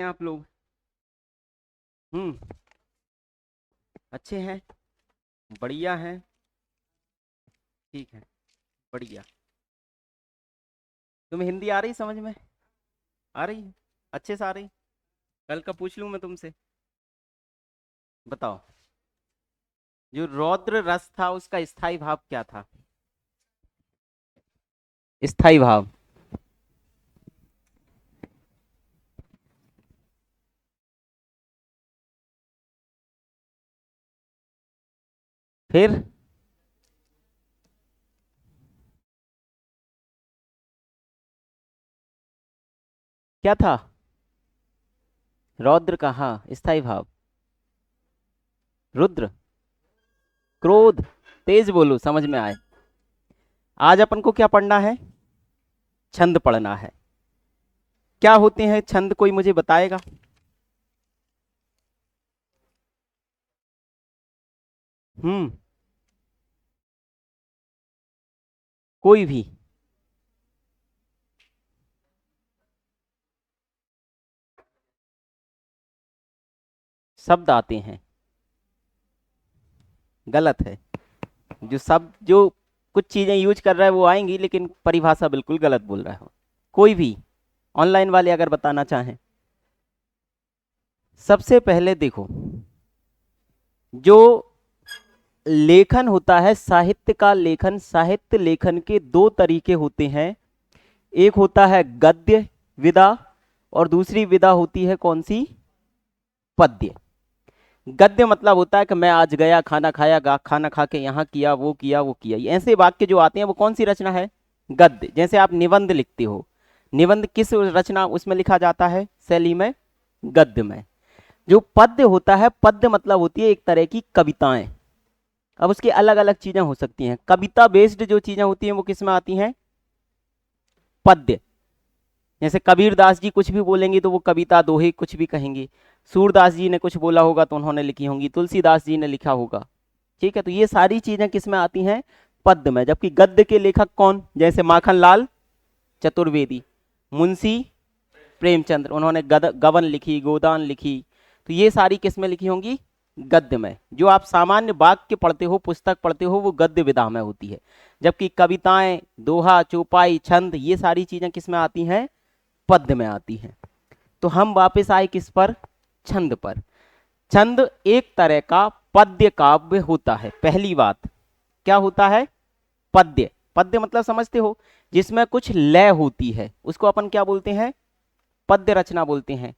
आप लोग अच्छे हैं, बढ़िया हैं। ठीक है, बढ़िया। तुम्हें हिंदी आ रही समझ में? आ रही है? अच्छे से आ रही? कल का पूछ लूँ मैं तुमसे? बताओ, जो रौद्र रस था उसका स्थाई भाव क्या था? स्थाई भाव। फिर क्या था? रौद्र का, हाँ, स्थाई भाव। रुद्र। क्रोध। तेज बोलो, समझ में आए। आज अपन को क्या पढ़ना है? छंद पढ़ना है। क्या होते हैं छंद, कोई मुझे बताएगा? हम्म। कोई भी शब्द आते हैं। गलत है। जो सब जो कुछ चीजें यूज कर रहा है वो आएंगी, लेकिन परिभाषा बिल्कुल गलत बोल रहा हो। कोई भी ऑनलाइन वाले अगर बताना चाहें। सबसे पहले देखो, जो लेखन होता है, साहित्य का लेखन, साहित्य लेखन के दो तरीके होते हैं। एक होता है गद्य विधा, और दूसरी विधा होती है कौन सी? पद्य। गद्य मतलब होता है कि मैं आज गया, खाना खाया, खाना खा के यहाँ किया, वो किया, वो किया, ये ऐसे वाक्य जो आते हैं वो कौन सी रचना है? गद्य। जैसे आप निबंध लिखते हो, निबंध किस रचना उसमें लिखा जाता है? शैली में, गद्य में। जो पद्य होता है, पद्य मतलब होती है एक तरह की कविताएं। अब उसकी अलग अलग चीजें हो सकती हैं। कविता बेस्ड जो चीजें होती हैं वो किस में आती हैं? पद्य। जैसे कबीर दास जी कुछ भी बोलेंगे तो वो कविता, दोहे, कुछ भी कहेंगे। सूरदास जी ने कुछ बोला होगा तो उन्होंने लिखी होंगी, तुलसीदास जी ने लिखा होगा। ठीक है, तो ये सारी चीजें किस में आती हैं? पद्य में। जबकि गद्य के लेखक कौन? जैसे माखनलाल चतुर्वेदी, मुंशी प्रेमचंद्र, उन्होंने गबन लिखी, गोदान लिखी। तो ये सारी किस में लिखी होंगी? गद्य में। जो आप सामान्य वाक्य पढ़ते हो, पुस्तक पढ़ते हो, वो गद्य विधा में होती है। जबकि कविताएं, दोहा, चौपाई, छंद, ये सारी चीजें किस में आती हैं? पद्य में आती हैं। तो हम वापस आए किस पर? छंद पर। छंद एक तरह का पद्य काव्य होता है। पहली बात, क्या होता है? पद्य। पद्य मतलब समझते हो, जिसमें कुछ लय होती है, उसको अपन क्या बोलते हैं? पद्य रचना बोलते हैं।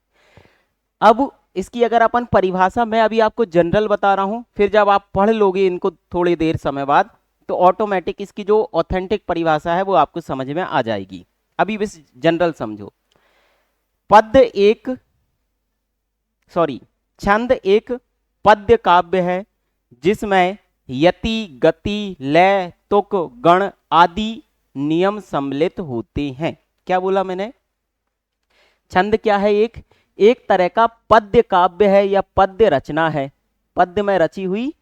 अब इसकी अगर अपन परिभाषा, मैं अभी आपको जनरल बता रहा हूं, फिर जब आप पढ़ लोगे इनको थोड़ी देर समय बाद, तो ऑटोमेटिक इसकी जो ऑथेंटिक परिभाषा है वो आपको समझ में आ जाएगी। अभी बस जनरल समझो। पद्य एक, सॉरी, छंद एक पद्य काव्य है जिसमें यति, गति, लय, तुक, गण आदि नियम सम्मिलित होते हैं। क्या बोला मैंने? छंद क्या है? एक एक तरह का पद्य काव्य है या पद्य रचना है। पद्य में रची हुई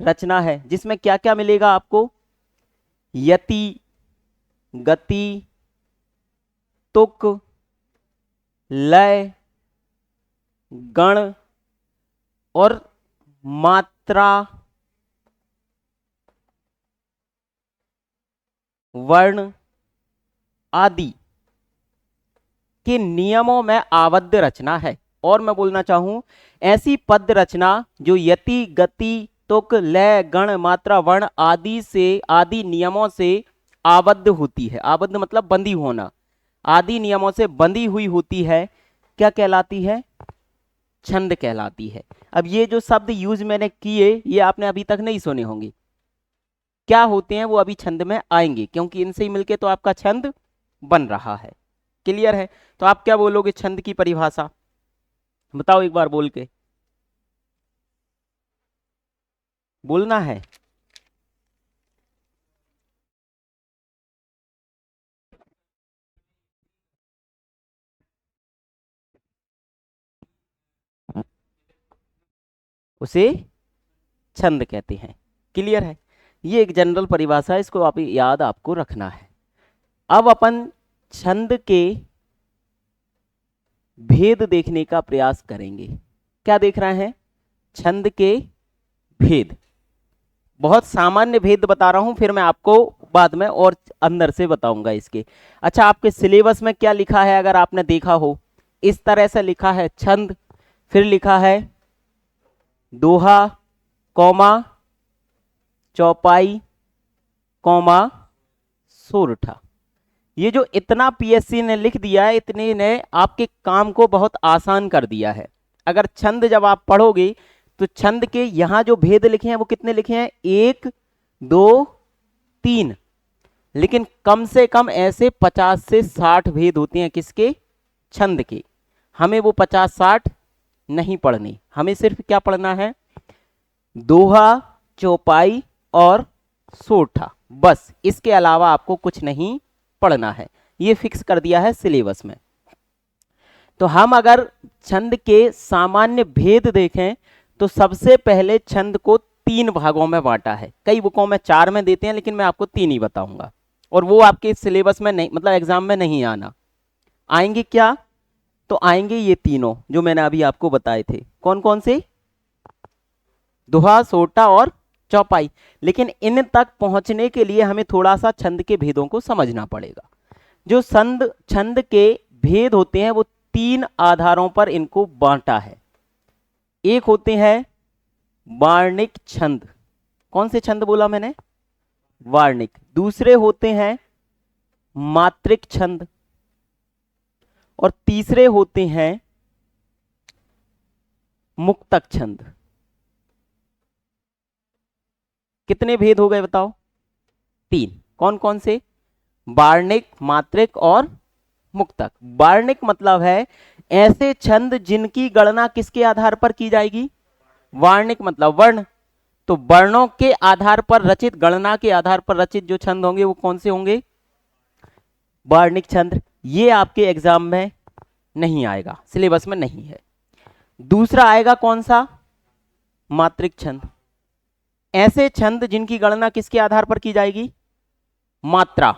रचना है जिसमें क्या क्या मिलेगा आपको? यति, गति, तुक, लय, गण और मात्रा, वर्ण आदि के नियमों में आबद्ध रचना है। और मैं बोलना चाहूं, ऐसी पद्य रचना जो यति, गति, तुक, लय, गण, मात्रा, वर्ण आदि से, आदि नियमों से आबद्ध होती है। आबद्ध मतलब बंधी होना, आदि नियमों से बंधी हुई होती है, क्या कहलाती है? छंद कहलाती है। अब ये जो शब्द यूज मैंने किए, ये आपने अभी तक नहीं सुने होंगे। क्या होते हैं वो अभी छंद में आएंगे, क्योंकि इनसे ही मिलके तो आपका छंद बन रहा है। क्लियर है? तो आप क्या बोलोगे छंद की परिभाषा? बताओ एक बार बोल के। बोलना है। उसे छंद कहते हैं। क्लियर है? ये एक जनरल परिभाषा है, इसको आप याद आपको रखना है। अब अपन छंद के भेद देखने का प्रयास करेंगे। क्या देख रहे हैं? छंद के भेद। बहुत सामान्य भेद बता रहा हूं, फिर मैं आपको बाद में और अंदर से बताऊंगा इसके। अच्छा, आपके सिलेबस में क्या लिखा है अगर आपने देखा हो, इस तरह से लिखा है छंद, फिर लिखा है दोहा, कौमा, चौपाई, कौमा, सोरठा। ये जो इतना पीएससी ने लिख दिया है, इतने ने आपके काम को बहुत आसान कर दिया है। अगर छंद जब आप पढ़ोगे तो छंद के यहां जो भेद लिखे हैं वो कितने लिखे हैं? 1 2 3, लेकिन कम से कम ऐसे 50 से 60 भेद होते हैं किसके? छंद के। हमें वो 50-60 नहीं पढ़नी, हमें सिर्फ क्या पढ़ना है? दोहा, चौपाई और सोरठा, बस। इसके अलावा आपको कुछ नहीं पढ़ना है, ये फिक्स कर दिया है सिलेबस में। तो हम अगर छंद के सामान्य भेद देखें तो सबसे पहले छंद को 3 भागों में बांटा है। कई बुकों में 4 में देते हैं, लेकिन मैं आपको 3 ही बताऊंगा, और वो आपके सिलेबस में नहीं, मतलब एग्जाम में नहीं आना। आएंगे क्या? तो आएंगे ये तीनों जो मैंने अभी आपको बताए थे। कौन कौन से? दोहा, सोरठा और चौपाई। लेकिन इन तक पहुंचने के लिए हमें थोड़ा सा छंद के भेदों को समझना पड़ेगा। जो छंद के भेद होते हैं वो 3 आधारों पर इनको बांटा है। एक होते हैं वार्णिक छंद। कौन से छंद बोला मैंने? वार्णिक। दूसरे होते हैं मात्रिक छंद, और तीसरे होते हैं मुक्तक छंद। कितने भेद हो गए बताओ? 3। कौन कौन से? वार्णिक, मात्रिक और मुक्तक। वार्णिक मतलब है ऐसे छंद जिनकी गणना किसके आधार पर की जाएगी? वार्णिक मतलब वर्ण। तो वर्णों के आधार पर रचित, गणना के आधार पर रचित जो छंद होंगे वो कौन से होंगे? वार्णिक छंद। ये आपके एग्जाम में नहीं आएगा, सिलेबस में नहीं है। दूसरा आएगा कौन सा? मात्रिक छंद। ऐसे छंद जिनकी गणना किसके आधार पर की जाएगी? मात्रा।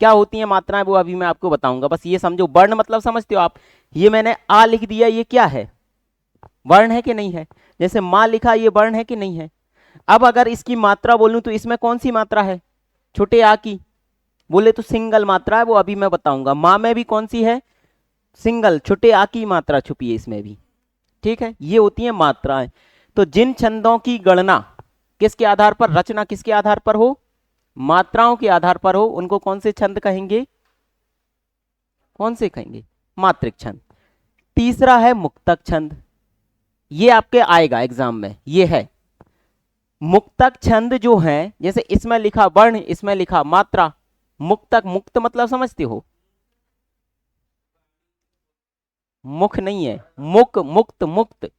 क्या होती है मात्राएं वो अभी मैं आपको बताऊंगा, बस ये समझो। वर्ण मतलब समझते हो आप? ये मैंने आ लिख दिया, ये क्या है? वर्ण है कि नहीं है? जैसे मां लिखा, ये वर्ण है कि नहीं है? अब अगर इसकी मात्रा बोलूं तो इसमें कौन सी मात्रा है? छोटे आ की। बोले तो सिंगल मात्रा है, वो अभी मैं बताऊंगा। मां में भी कौन सी है? सिंगल, छोटे आ की मात्रा छुपी है इसमें भी। ठीक है, ये होती है मात्राएं। तो जिन छंदों की गणना किसके आधार पर, रचना किसके आधार पर हो? मात्राओं के आधार पर हो, उनको कौन से छंद कहेंगे? कौन से कहेंगे? मात्रिक छंद। तीसरा है मुक्तक छंद। ये आपके आएगा एग्जाम में, ये है मुक्तक छंद। जो है जैसे इसमें लिखा वर्ण, इसमें लिखा मात्रा। मुक्तक, मुक्त मतलब समझते हो? मुख नहीं है, मुक, मुक्त, मुक्त।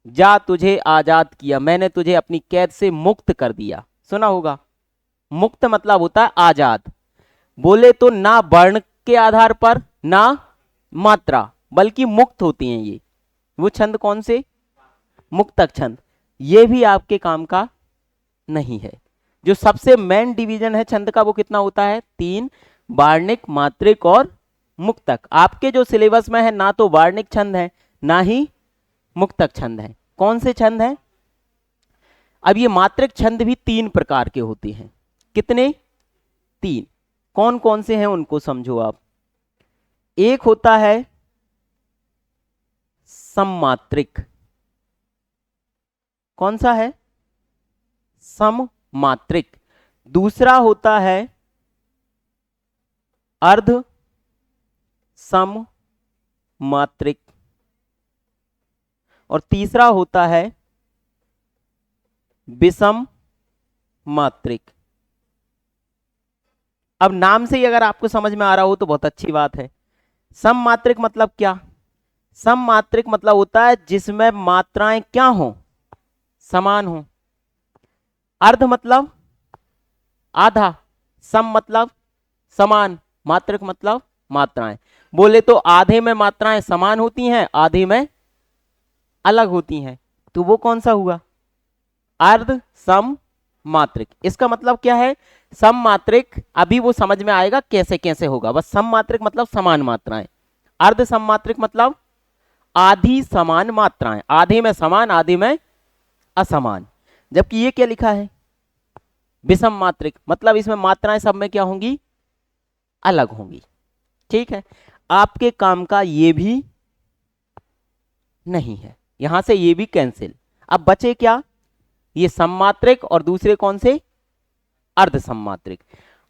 जा तुझे आजाद किया, मैंने तुझे अपनी कैद से मुक्त कर दिया, सुना होगा। मुक्त मतलब होता है आजाद। बोले तो ना वर्ण के आधार पर ना मात्रा, बल्कि मुक्त होती हैं ये। वो छंद कौन से? मुक्तक छंद। ये भी आपके काम का नहीं है। जो सबसे मेन डिवीजन है छंद का वो कितना होता है? 3, वार्णिक, मात्रिक और मुक्तक। आपके जो सिलेबस में है ना तो वार्णिक छंद है ना ही मुक्तक छंद है। कौन से छंद है? अब ये मात्रिक छंद भी 3 प्रकार के होते हैं। कितने? 3। कौन कौन से हैं उनको समझो आप। एक होता है सममात्रिक। कौन सा है? सममात्रिक। दूसरा होता है अर्ध सममात्रिक, और तीसरा होता है विषम मात्रिक। अब नाम से ही अगर आपको समझ में आ रहा हो तो बहुत अच्छी बात है। सममात्रिक मतलब क्या? सममात्रिक मतलब होता है जिसमें मात्राएं क्या हो? समान हो। अर्ध मतलब आधा, सम मतलब समान, मात्रिक मतलब मात्राएं। बोले तो आधे में मात्राएं समान होती हैं, आधे में अलग होती हैं, तो वो कौन सा हुआ? अर्ध सम मात्रिक। इसका मतलब क्या है? सम मात्रिक, अभी वो समझ में आएगा कैसे कैसे होगा। बस सम मात्रिक मतलब समान मात्राएं, अर्ध सममात्रिक मतलब आधी समान मात्राएं, आधे में समान आधे में असमान। जबकि ये क्या लिखा है, विषम मात्रिक, मतलब इसमें मात्राएं सब में क्या होंगी, अलग होंगी। ठीक है, आपके काम का ये भी नहीं है, यहां से ये भी कैंसिल। अब बचे क्या, ये सममात्रिक और दूसरे कौन से, अर्ध सममात्रिक।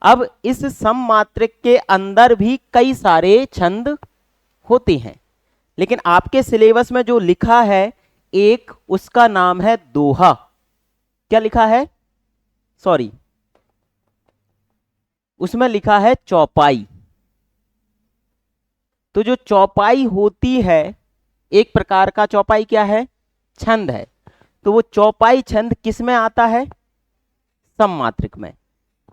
अब इस सममात्रिक के अंदर भी कई सारे छंद होते हैं, लेकिन आपके सिलेबस में जो लिखा है एक, उसका नाम है दोहा। क्या लिखा है, सॉरी, उसमें लिखा है चौपाई। तो जो चौपाई होती है, एक प्रकार का चौपाई क्या है, छंद है। तो वो चौपाई छंद किस में आता है, सममात्रिक में।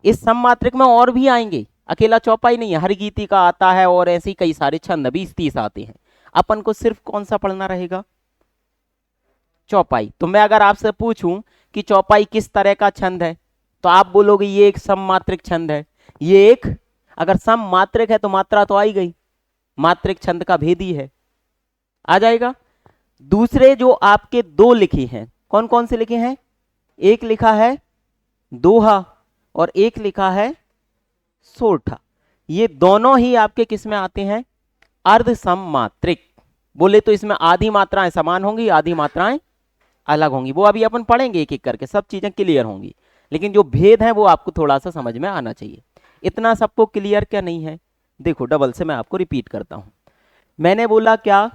इस सममात्रिक में और भी आएंगे, अकेला चौपाई नहीं है, हरगीति का आता है और ऐसे ही कई सारे छंद 20-30 आते हैं। अपन को सिर्फ कौन सा पढ़ना रहेगा, चौपाई। तो मैं अगर आपसे पूछूं कि चौपाई किस तरह का छंद है, तो आप बोलोगे ये एक सममात्रिक छंद है। ये एक, अगर सममात्रिक है तो मात्रा तो आई गई, मात्रिक छंद का भेद ही है, आ जाएगा। दूसरे जो आपके दो लिखे हैं, कौन कौन से लिखे हैं, एक लिखा है दोहा और एक लिखा है सोरठा। ये दोनों ही आपके किस में आते हैं, अर्ध सममात्रिक। बोले तो इसमें आधी मात्राएं समान होंगी, आधी मात्राएं अलग होंगी। वो अभी अपन पढ़ेंगे एक एक करके, सब चीजें क्लियर होंगी, लेकिन जो भेद है वो आपको थोड़ा सा समझ में आना चाहिए। इतना सबको क्लियर क्या नहीं है, देखो डबल से मैं आपको रिपीट करता हूं। मैंने बोला क्या,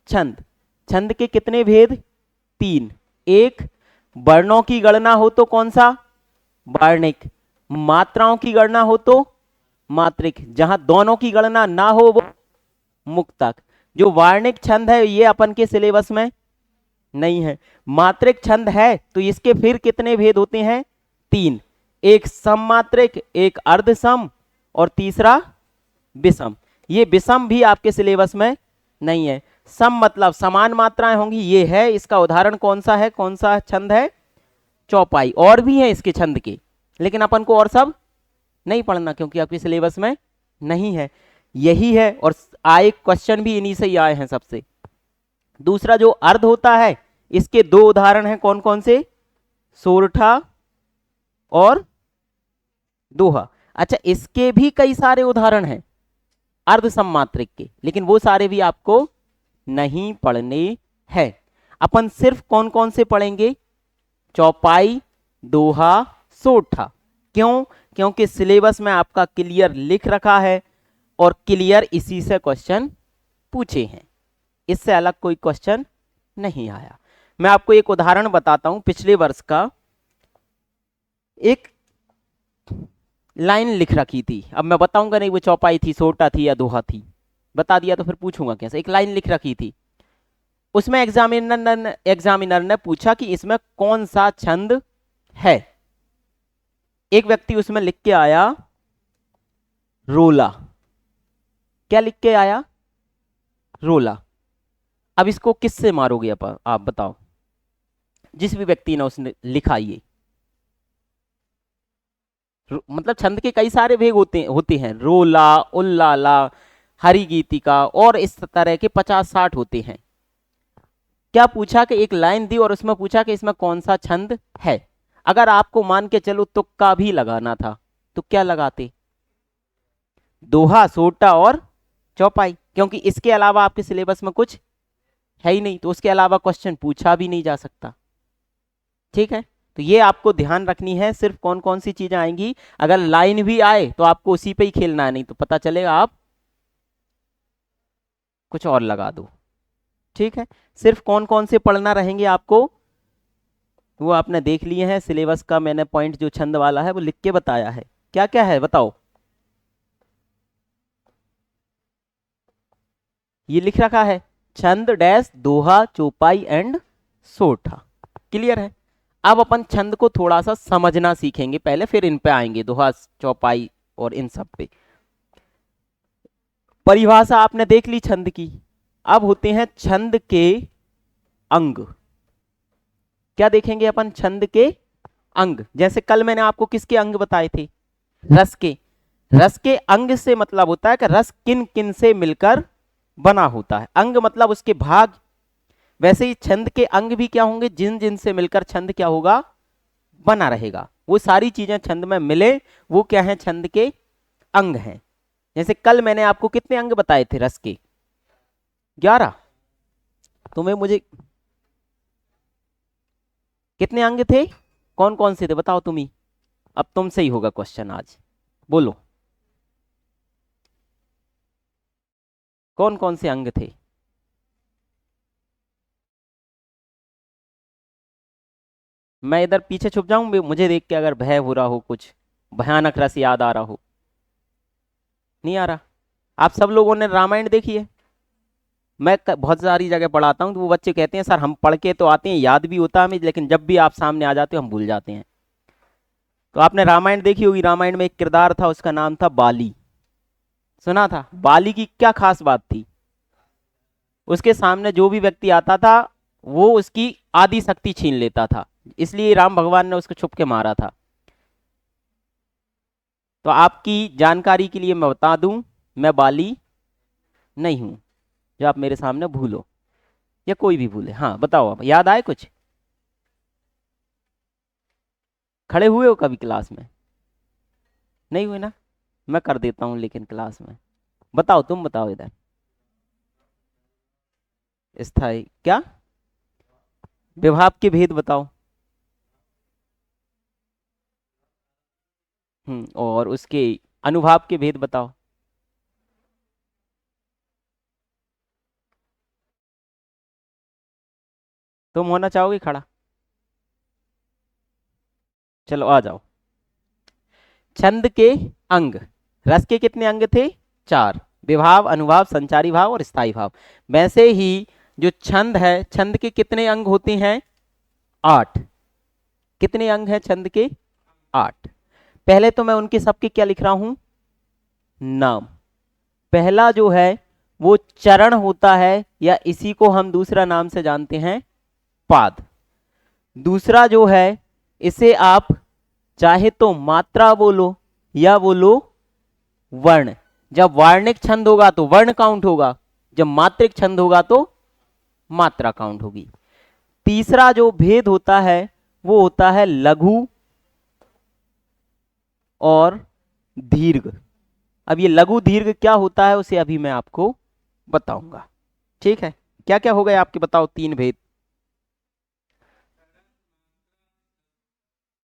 छंद, छंद के कितने भेद, 3। एक, वर्णों की गणना हो तो कौन सा, वर्णिक। मात्राओं की गणना हो तो मात्रिक। जहां दोनों की गणना ना हो वो मुक्तक। जो वार्णिक छंद है ये अपन के सिलेबस में नहीं है। मात्रिक छंद है तो इसके फिर कितने भेद होते हैं, 3। एक सममात्रिक, एक अर्ध सम और तीसरा विषम। ये विषम भी आपके सिलेबस में नहीं है। सम मतलब समान मात्राएं होंगी, ये है। इसका उदाहरण कौन सा है, कौन सा छंद है, चौपाई। और भी है इसके छंद के, लेकिन अपन को और सब नहीं पढ़ना क्योंकि आपके सिलेबस में नहीं है। यही है, और आए क्वेश्चन भी इन्हीं से ही आए हैं सबसे। दूसरा जो अर्ध होता है, इसके 2 उदाहरण हैं, कौन कौन से, सोरठा और दोहा। अच्छा, इसके भी कई सारे उदाहरण हैं अर्ध सममात्रिक के, लेकिन वो सारे भी आपको नहीं पढ़ने हैं। अपन सिर्फ कौन कौन से पढ़ेंगे, चौपाई, दोहा, सोरठा। क्यों, क्योंकि सिलेबस में आपका क्लियर लिख रखा है और क्लियर इसी से क्वेश्चन पूछे हैं, इससे अलग कोई क्वेश्चन नहीं आया। मैं आपको एक उदाहरण बताता हूं पिछले वर्ष का। एक लाइन लिख रखी थी, अब मैं बताऊंगा नहीं वो चौपाई थी, सोरठा थी या दोहा थी, बता दिया तो फिर पूछूंगा कैसे। एक लाइन लिख रखी थी, उसमें एग्जामिनर ने पूछा कि इसमें कौन सा छंद है। एक व्यक्ति उसमें लिख के आया रोला। क्या लिख के आया, रोला। अब इसको किससे मारोगे आप बताओ, जिस भी व्यक्ति ने उसने लिखा ये। मतलब छंद के कई सारे भेद होते हैं, रोला, उल्लाला, हरि गीतिका और इस तरह के 50-60 होते हैं। क्या पूछा कि एक लाइन दी और उसमें पूछा कि इसमें कौन सा छंद है। अगर आपको मान के चलो तुक्का भी लगाना था तो क्या लगाते, दोहा, सोरठा और चौपाई, क्योंकि इसके अलावा आपके सिलेबस में कुछ है ही नहीं, तो उसके अलावा क्वेश्चन पूछा भी नहीं जा सकता। ठीक है, तो ये आपको ध्यान रखनी है, सिर्फ कौन कौन सी चीजें आएंगी। अगर लाइन भी आए तो आपको उसी पे ही खेलना है, नहीं तो पता चलेगा आप कुछ और लगा दो। ठीक है, सिर्फ कौन कौन से पढ़ना रहेंगे आपको वो आपने देख लिए हैं। सिलेबस का मैंने पॉइंट जो छंद वाला है वो लिख के बताया है। क्या क्या है बताओ, ये लिख रखा है, छंद डैश, दोहा, चौपाई एंड सोरठा। क्लियर है। अब अपन छंद को थोड़ा सा समझना सीखेंगे पहले, फिर इन पे आएंगे, दोहा, चौपाई और इन सब पे। परिभाषा आपने देख ली छंद की। अब होते हैं छंद के अंग। क्या देखेंगे अपन, छंद के अंग। जैसे कल मैंने आपको किसके अंग बताए थे, रस के। रस के अंग से मतलब होता है कि रस किन किन से मिलकर बना होता है। अंग मतलब उसके भाग। वैसे ही छंद के अंग भी क्या होंगे, जिन जिन से मिलकर छंद क्या होगा, बना रहेगा। वो सारी चीजें छंद में मिले वो क्या है, छंद के अंग हैं। जैसे कल मैंने आपको कितने अंग बताए थे रस के, 11। तुम्हें मुझे कितने अंग थे, कौन कौन से थे बताओ तुम ही। अब तुमसे ही होगा क्वेश्चन आज, बोलो कौन कौन से अंग थे। मैं इधर पीछे छुप जाऊं मुझे देख के, अगर भय हो रहा हो, कुछ भयानक रस याद आ रहा हो। नहीं आ रहा। आप सब लोगों ने रामायण देखी है। मैं बहुत सारी जगह पढ़ाता हूँ तो वो बच्चे कहते हैं सर हम पढ़ के तो आते हैं, याद भी होता है हमें, लेकिन जब भी आप सामने आ जाते हो हम भूल जाते हैं। तो आपने रामायण देखी होगी, रामायण में एक किरदार था उसका नाम था बाली। सुना था, बाली की क्या खास बात थी, उसके सामने जो भी व्यक्ति आता था वो उसकी आदि शक्ति छीन लेता था, इसलिए राम भगवान ने उसको छुप के मारा था। तो आपकी जानकारी के लिए मैं बता दूं, मैं बाली नहीं हूं, जो आप मेरे सामने भूलो या कोई भी भूले। हाँ बताओ, अब याद आए कुछ, खड़े हुए हो कभी क्लास में, नहीं हुए ना, मैं कर देता हूँ लेकिन क्लास में। बताओ, तुम बताओ इधर। स्थाई क्या, विभाव के भेद बताओ। और उसके अनुभाव के भेद बताओ। तुम होना चाहोगे खड़ा, चलो आ जाओ। छंद के अंग, रस के कितने अंग थे, 4। विभाव, अनुभाव, संचारी भाव और स्थाई भाव। वैसे ही जो छंद है, छंद के कितने अंग होते हैं, 8। कितने अंग हैं छंद के, 8। पहले तो मैं उनके सबके क्या लिख रहा हूं, नाम। पहला जो है वो चरण होता है, या इसी को हम दूसरा नाम से जानते हैं पाद। दूसरा जो है इसे आप चाहे तो मात्रा बोलो या बोलो वर्ण। जब वार्णिक छंद होगा तो वर्ण काउंट होगा, जब मात्रिक छंद होगा तो मात्रा काउंट होगी। तीसरा जो भेद होता है वो होता है लघु और दीर्घ। अब ये लघु दीर्घ क्या होता है उसे अभी मैं आपको बताऊंगा, ठीक है। क्या क्या हो गए आपके, बताओ 3 भेद।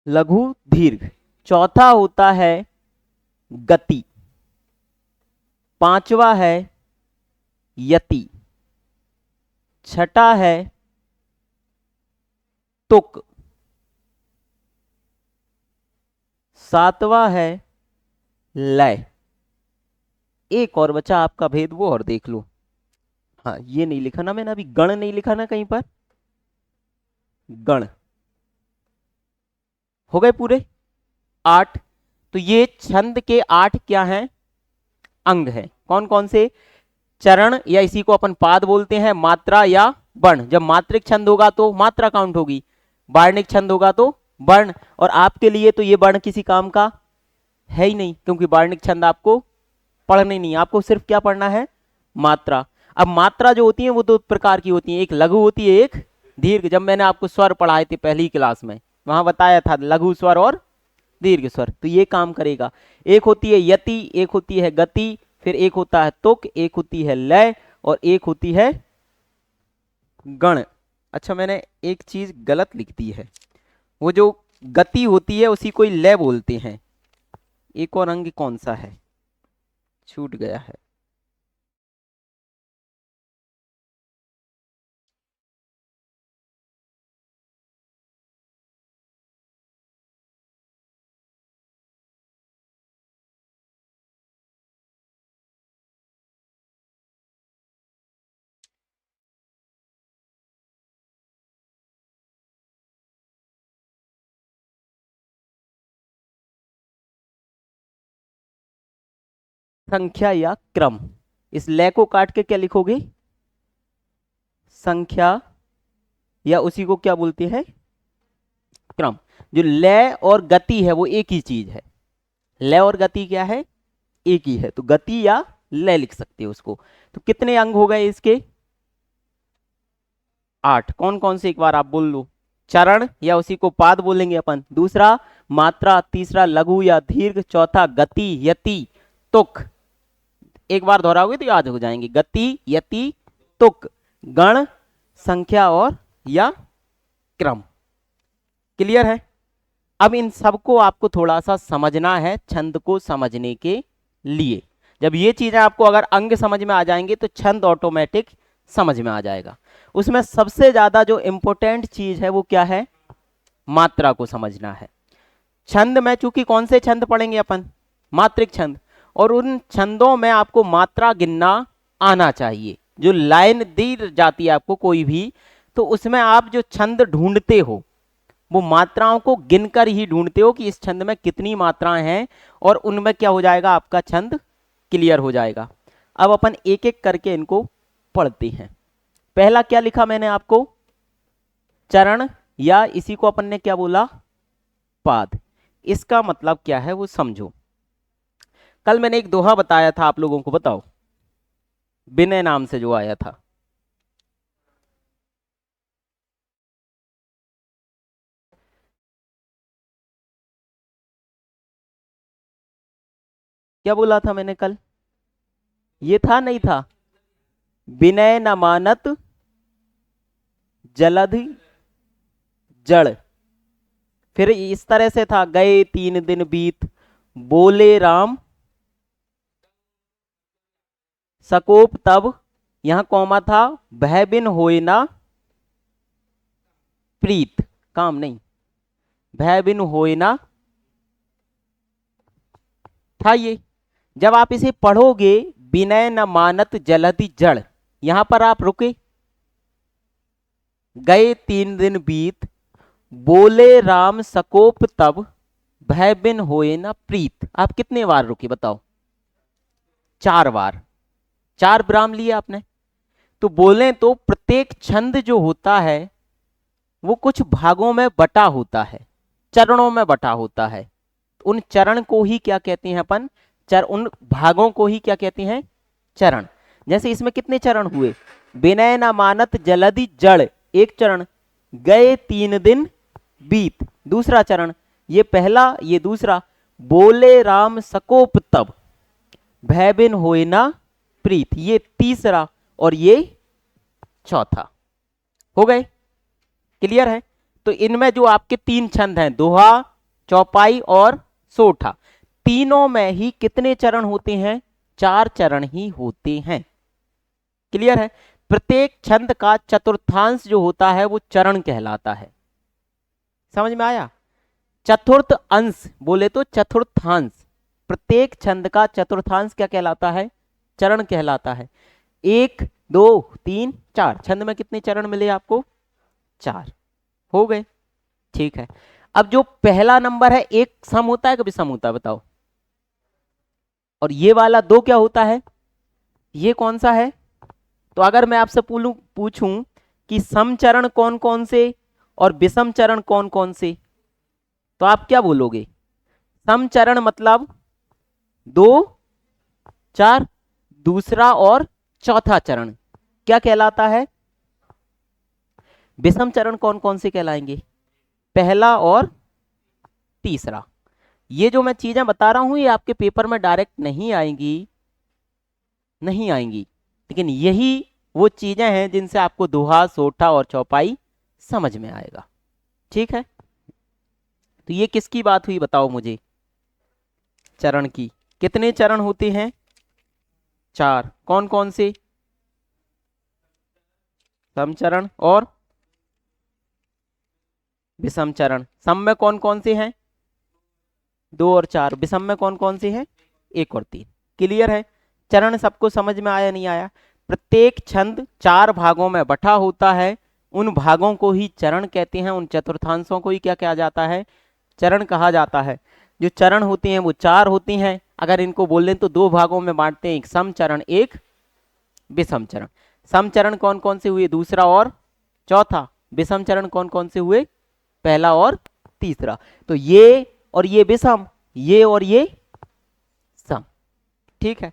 लघु दीर्घ। चौथा होता है गति। पांचवा है यति। छठा है तुक। सातवां है लय। एक और बचा आपका भेद, वो और देख लो। हाँ ये नहीं लिखा ना मैंने अभी, गण नहीं लिखा ना कहीं पर, गण। हो गए पूरे 8। तो ये छंद के 8 क्या हैं, अंग हैं। कौन कौन से, चरण या इसी को अपन पाद बोलते हैं, मात्रा या वर्ण। जब मात्रिक छंद होगा तो मात्रा काउंट होगी, वार्णिक छंद होगा तो वर्ण। और आपके लिए तो ये वर्ण किसी काम का है ही नहीं, क्योंकि वार्णिक छंद आपको पढ़ने नहीं, आपको सिर्फ क्या पढ़ना है, मात्रा। अब मात्रा जो होती है वो 2 प्रकार की होती है, एक लघु होती है, एक दीर्घ। जब मैंने आपको स्वर पढ़ाए थे पहली क्लास में, वहां बताया था लघु स्वर और दीर्घ स्वर, तो ये काम करेगा। एक होती है यति, एक होती है गति, फिर एक होता है तुक, एक होती है लय, और एक होती है गण। अच्छा मैंने एक चीज गलत लिख दी है, वो जो गति होती है उसी को लय बोलते हैं। एक और अंग कौन सा है, छूट गया है। संख्या या क्रम। इस लय को काट के क्या लिखोगे, संख्या, या उसी को क्या बोलते हैं, क्रम। जो लय और गति है वो एक ही चीज है, लय और गति क्या है, एक ही है। तो गति या लय लिख सकते हो उसको। तो कितने अंग हो गए इसके? 8। कौन कौन से एक बार आप बोल लो। चरण या उसी को पाद बोलेंगे अपन, दूसरा मात्रा, तीसरा लघु या दीर्घ, चौथा गति, यति, तुक। एक बार दोहराओगे तो याद हो जाएंगे। गति, यति, तुक, गण, संख्या और या क्रम। क्लियर है? अब इन सबको आपको थोड़ा सा समझना है छंद को समझने के लिए। जब ये चीजें आपको अगर अंग समझ में आ जाएंगे तो छंद ऑटोमेटिक समझ में आ जाएगा। उसमें सबसे ज्यादा जो इंपॉर्टेंट चीज है वो क्या है? मात्रा को समझना है। छंद में चूंकि कौन से छंद पढ़ेंगे अपन? मात्रिक छंद। और उन छंदों में आपको मात्रा गिनना आना चाहिए। जो लाइन दी जाती है आपको कोई भी, तो उसमें आप जो छंद ढूंढते हो वो मात्राओं को गिनकर ही ढूंढते हो कि इस छंद में कितनी मात्राएं हैं, और उनमें क्या हो जाएगा, आपका छंद क्लियर हो जाएगा। अब अपन एक एक करके इनको पढ़ते हैं। पहला क्या लिखा मैंने आपको? चरण, या इसी को अपन ने क्या बोला? पाद। इसका मतलब क्या है वो समझो। कल मैंने एक दोहा बताया था आप लोगों को, बताओ, विनय नाम से जो आया था। क्या बोला था मैंने कल? ये था नहीं था? विनय न मानत जलधि जड़। फिर इस तरह से था, गए 3 दिन बीत, बोले राम सकोप तब, यहां कौमा था, भय बिन होए ना प्रीत। काम नहीं, भय बिन होए ना था ये। जब आप इसे पढ़ोगे, विनय न मानत जलधि जड़, यहां पर आप रुके, गए 3 दिन बीत, बोले राम सकोप तब, भय बिन होए ना प्रीत। आप कितने बार रुके बताओ? 4 बार। 4 विराम लिए आपने। तो बोले तो प्रत्येक छंद जो होता है वो कुछ भागों में बटा होता है, चरणों में बटा होता है। उन चरण को ही क्या कहते हैं अपन? उन भागों को ही क्या कहते हैं? चरण। जैसे इसमें कितने चरण हुए? विनय न मानत जलधि जड़, एक चरण। गए 3 दिन बीत, दूसरा चरण। ये पहला, ये दूसरा। बोले राम सकोप तब, भय बिन होए ना प्रीत, ये तीसरा, और ये चौथा। हो गए? क्लियर है? तो इनमें जो आपके 3 छंद हैं, दोहा, चौपाई और सोठा, तीनों में ही कितने चरण होते हैं? 4 चरण ही होते हैं। क्लियर है? प्रत्येक छंद का चतुर्थांश जो होता है वो चरण कहलाता है। समझ में आया? चतुर्थ अंश बोले तो चतुर्थांश। प्रत्येक छंद का चतुर्थांश क्या कहलाता है? चरण कहलाता है। 1 2 3 4 छंद में कितने चरण मिले आपको? 4। हो गए? ठीक है। अब जो पहला नंबर है, एक सम होता है कभी सम होता है बताओ? और ये वाला 2 क्या होता है? ये कौन सा है? तो अगर मैं आपसे पूछूं कि सम चरण कौन कौन से और विषम चरण कौन कौन से, तो आप क्या बोलोगे? सम चरण मतलब 2 4, दूसरा और चौथा चरण क्या कहलाता है? विषम चरण कौन कौन से कहलाएंगे? पहला और तीसरा। ये जो मैं चीजें बता रहा हूं ये आपके पेपर में डायरेक्ट नहीं आएंगी, नहीं आएंगी, लेकिन यही वो चीजें हैं जिनसे आपको दोहा, सोठा और चौपाई समझ में आएगा। ठीक है? तो ये किसकी बात हुई बताओ मुझे? चरण की। कितने चरण होते हैं? 4। कौन कौन से? सम चरण और विषम चरण। सम में कौन कौन से हैं? 2 और 4। विषम में कौन कौन से हैं? 1 और 3। क्लियर है? चरण सबको समझ में आया नहीं आया? प्रत्येक छंद 4 भागों में बटा होता है, उन भागों को ही चरण कहते हैं, उन चतुर्थांशों को ही क्या कहा जाता है? चरण कहा जाता है। जो चरण होते हैं वो 4 होते हैं। अगर इनको बोल लें तो 2 भागों में बांटते हैं, एक सम चरण, एक विषम चरण। सम चरण कौन कौन से हुए? दूसरा और चौथा। विषम चरण कौन कौन से हुए? पहला और तीसरा। तो ये और ये विषम, ये और ये सम। ठीक है?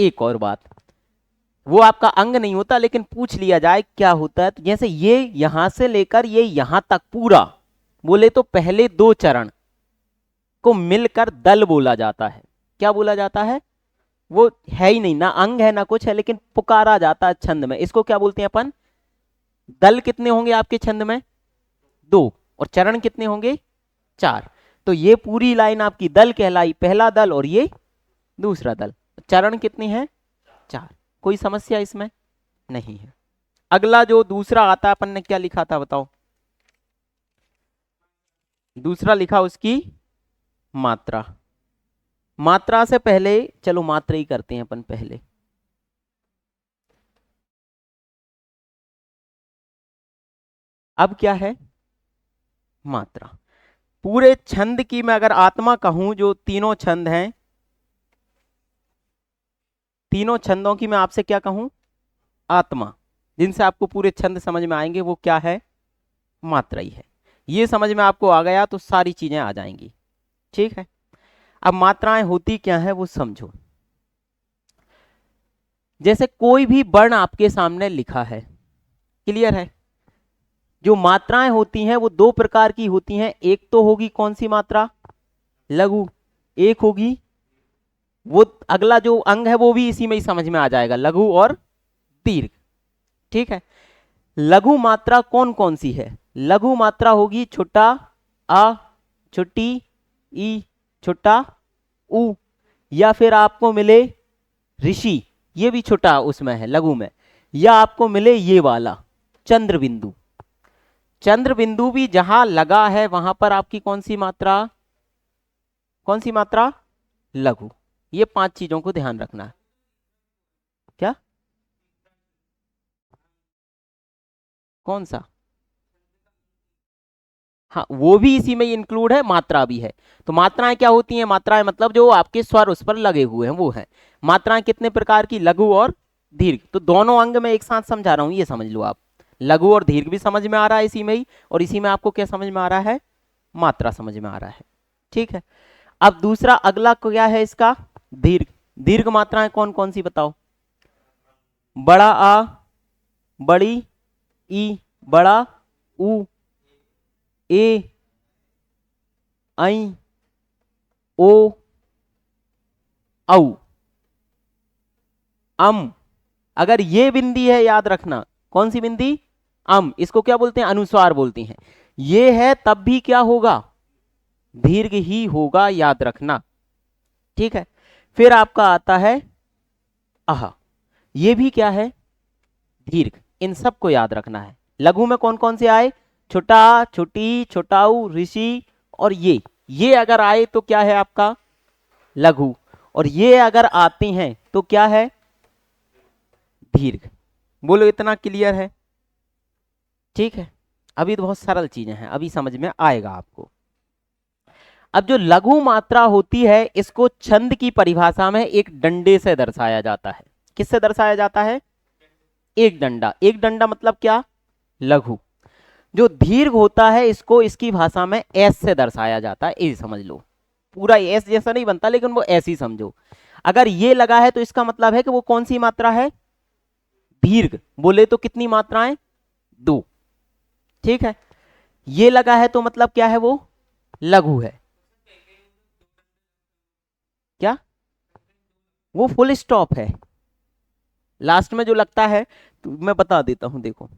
एक और बात, वो आपका अंग नहीं होता लेकिन पूछ लिया जाए क्या होता है, तो जैसे ये यहां से लेकर ये यहां तक पूरा बोले तो पहले दो चरण को मिलकर दल बोला जाता है। क्या बोला जाता है? वो है ही नहीं, ना अंग है ना कुछ है, लेकिन पुकारा जाता है छंद में। इसको क्या बोलते हैं अपन? दल कितने होंगे आपके छंद में? दो। और चरण कितने होंगे? चार। तो ये पूरी लाइन आपकी दल कहलाई, पहला दल और ये दूसरा दल। चरण कितने हैं? चार। कोई समस्या इसमें नहीं है। अगला जो दूसरा आता है, अपन ने क्या लिखा था बताओ? दूसरा लिखा उसकी मात्रा। मात्रा से पहले चलो मात्रा ही करते हैं अपन पहले। अब क्या है? मात्रा। पूरे छंद की मैं अगर आत्मा कहूं, जो तीनों छंद हैं, तीनों छंदों की मैं आपसे क्या कहूं? आत्मा। जिनसे आपको पूरे छंद समझ में आएंगे वो क्या है? मात्रा ही है। ये समझ में आपको आ गया तो सारी चीजें आ जाएंगी। ठीक है, अब मात्राएं होती क्या है वो समझो। जैसे कोई भी वर्ण आपके सामने लिखा है, क्लियर है? जो मात्राएं होती हैं वो दो प्रकार की होती हैं। एक तो होगी कौन सी मात्रा? लघु। एक होगी, वो अगला जो अंग है वो भी इसी में ही समझ में आ जाएगा, लघु और दीर्घ। ठीक है, लघु मात्रा कौन कौन सी है? लघु मात्रा होगी छोटा आ, छोटी ई, छोटा उ, या फिर आपको मिले ऋषि, ये भी छोटा उसमें है लघु में, या आपको मिले ये वाला चंद्र बिंदु। चंद्र बिंदु भी जहां लगा है वहां पर आपकी कौन सी मात्रा? कौन सी मात्रा? लघु। ये पांच चीजों को ध्यान रखना है। क्या? कौन सा? हाँ, वो भी इसी में इंक्लूड है, मात्रा भी है। तो मात्राएं क्या होती हैं? मात्राएं मतलब जो आपके स्वर उस पर लगे हुए हैं वो है। मात्राएं कितने प्रकार की? लघु और दीर्घ। तो दोनों अंग में एक साथ समझा रहा हूं, ये समझ लो आप। लघु और दीर्घ भी समझ में आ रहा है इसी में ही, और इसी में आपको क्या समझ में आ रहा है? मात्रा समझ में आ रहा है। ठीक है, अब दूसरा अगला क्या है इसका? दीर्घ। दीर्घ मात्राएं कौन कौन सी बताओ? बड़ा आ, बड़ी ई, बड़ा ऊ, ए, आई, ओ, औ, अम। अगर ये बिंदी है, याद रखना कौन सी बिंदी? अम। इसको क्या बोलते हैं? अनुस्वार बोलते हैं। ये है तब भी क्या होगा? दीर्घ ही होगा, याद रखना। ठीक है, फिर आपका आता है आह। ये भी क्या है? दीर्घ। इन सबको याद रखना है। लघु में कौन कौन से आए? छोटा, छोटी, छोटाऊ, ऋषि, और ये अगर आए तो क्या है आपका? लघु। और ये अगर आते हैं तो क्या है? दीर्घ। बोलो इतना क्लियर है? ठीक है, अभी तो बहुत सरल चीजें हैं, अभी समझ में आएगा आपको। अब जो लघु मात्रा होती है इसको छंद की परिभाषा में एक डंडे से दर्शाया जाता है। किससे दर्शाया जाता है? एक डंडा। एक डंडा मतलब क्या? लघु। जो दीर्घ होता है इसको इसकी भाषा में एस से दर्शाया जाता है, ये समझ लो। पूरा एस जैसा नहीं बनता लेकिन वो ऐसे ही समझो। अगर ये लगा है तो इसका मतलब है कि वो कौन सी मात्रा है? दीर्घ। बोले तो कितनी मात्राएं? दो। ठीक है, ये लगा है तो मतलब क्या है? वो लघु है। क्या? वो फुल स्टॉप है। लास्ट में जो लगता है तो मैं बता देता हूं, देखो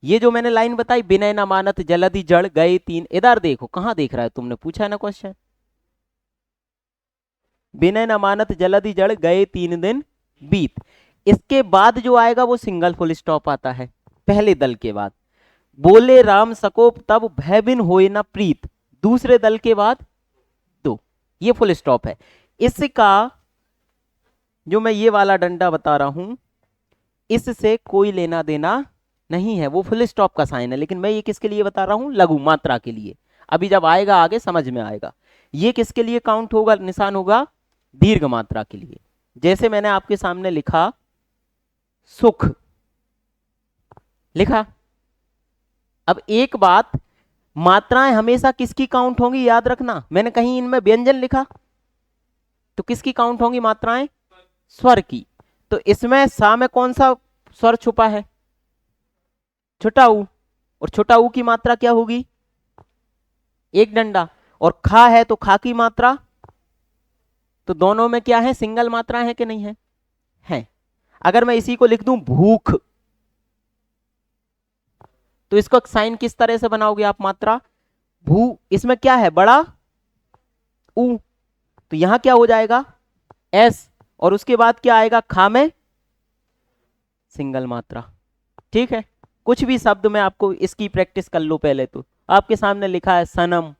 ये जो मैंने लाइन बताई, विनय न मानत जलधि जड़ गए तीन, इधर देखो, कहां देख रहा है? तुमने पूछा ना क्वेश्चन, विनय न मानत जलधि जड़ गए तीन दिन बीत। इसके बाद जो आएगा वो सिंगल फुल स्टॉप आता है, पहले दल के बाद। बोले राम सकोप तब भय बिन होए न प्रीत, दूसरे दल के बाद दो। ये फुल स्टॉप है। इसका जो मैं ये वाला डंडा बता रहा हूं इससे कोई लेना देना नहीं है, वो फुल स्टॉप का साइन है। लेकिन मैं ये किसके लिए बता रहा हूं? लघु मात्रा के लिए। अभी जब आएगा आगे समझ में आएगा। ये किसके लिए काउंट होगा, निशान होगा? दीर्घ मात्रा के लिए। जैसे मैंने आपके सामने लिखा सुख, लिखा। अब एक बात, मात्राएं हमेशा किसकी काउंट होंगी, याद रखना। मैंने कहीं इनमें व्यंजन लिखा तो किसकी काउंट होंगी मात्राएं? स्वर की। तो इसमें सा में कौन सा स्वर छुपा है? छोटा ऊ। और छोटा ऊ की मात्रा क्या होगी? एक डंडा। और खा है तो खा की मात्रा, तो दोनों में क्या है, सिंगल मात्रा है कि नहीं है? है। अगर मैं इसी को लिख दूं भूख, तो इसको साइन किस तरह से बनाओगे आप? मात्रा भू, इसमें क्या है, बड़ा ऊ, तो यहां क्या हो जाएगा? एस। और उसके बाद क्या आएगा? खा में सिंगल मात्रा। ठीक है। कुछ भी शब्द में आपको इसकी प्रैक्टिस कर लो पहले। तो आपके सामने लिखा है सनम,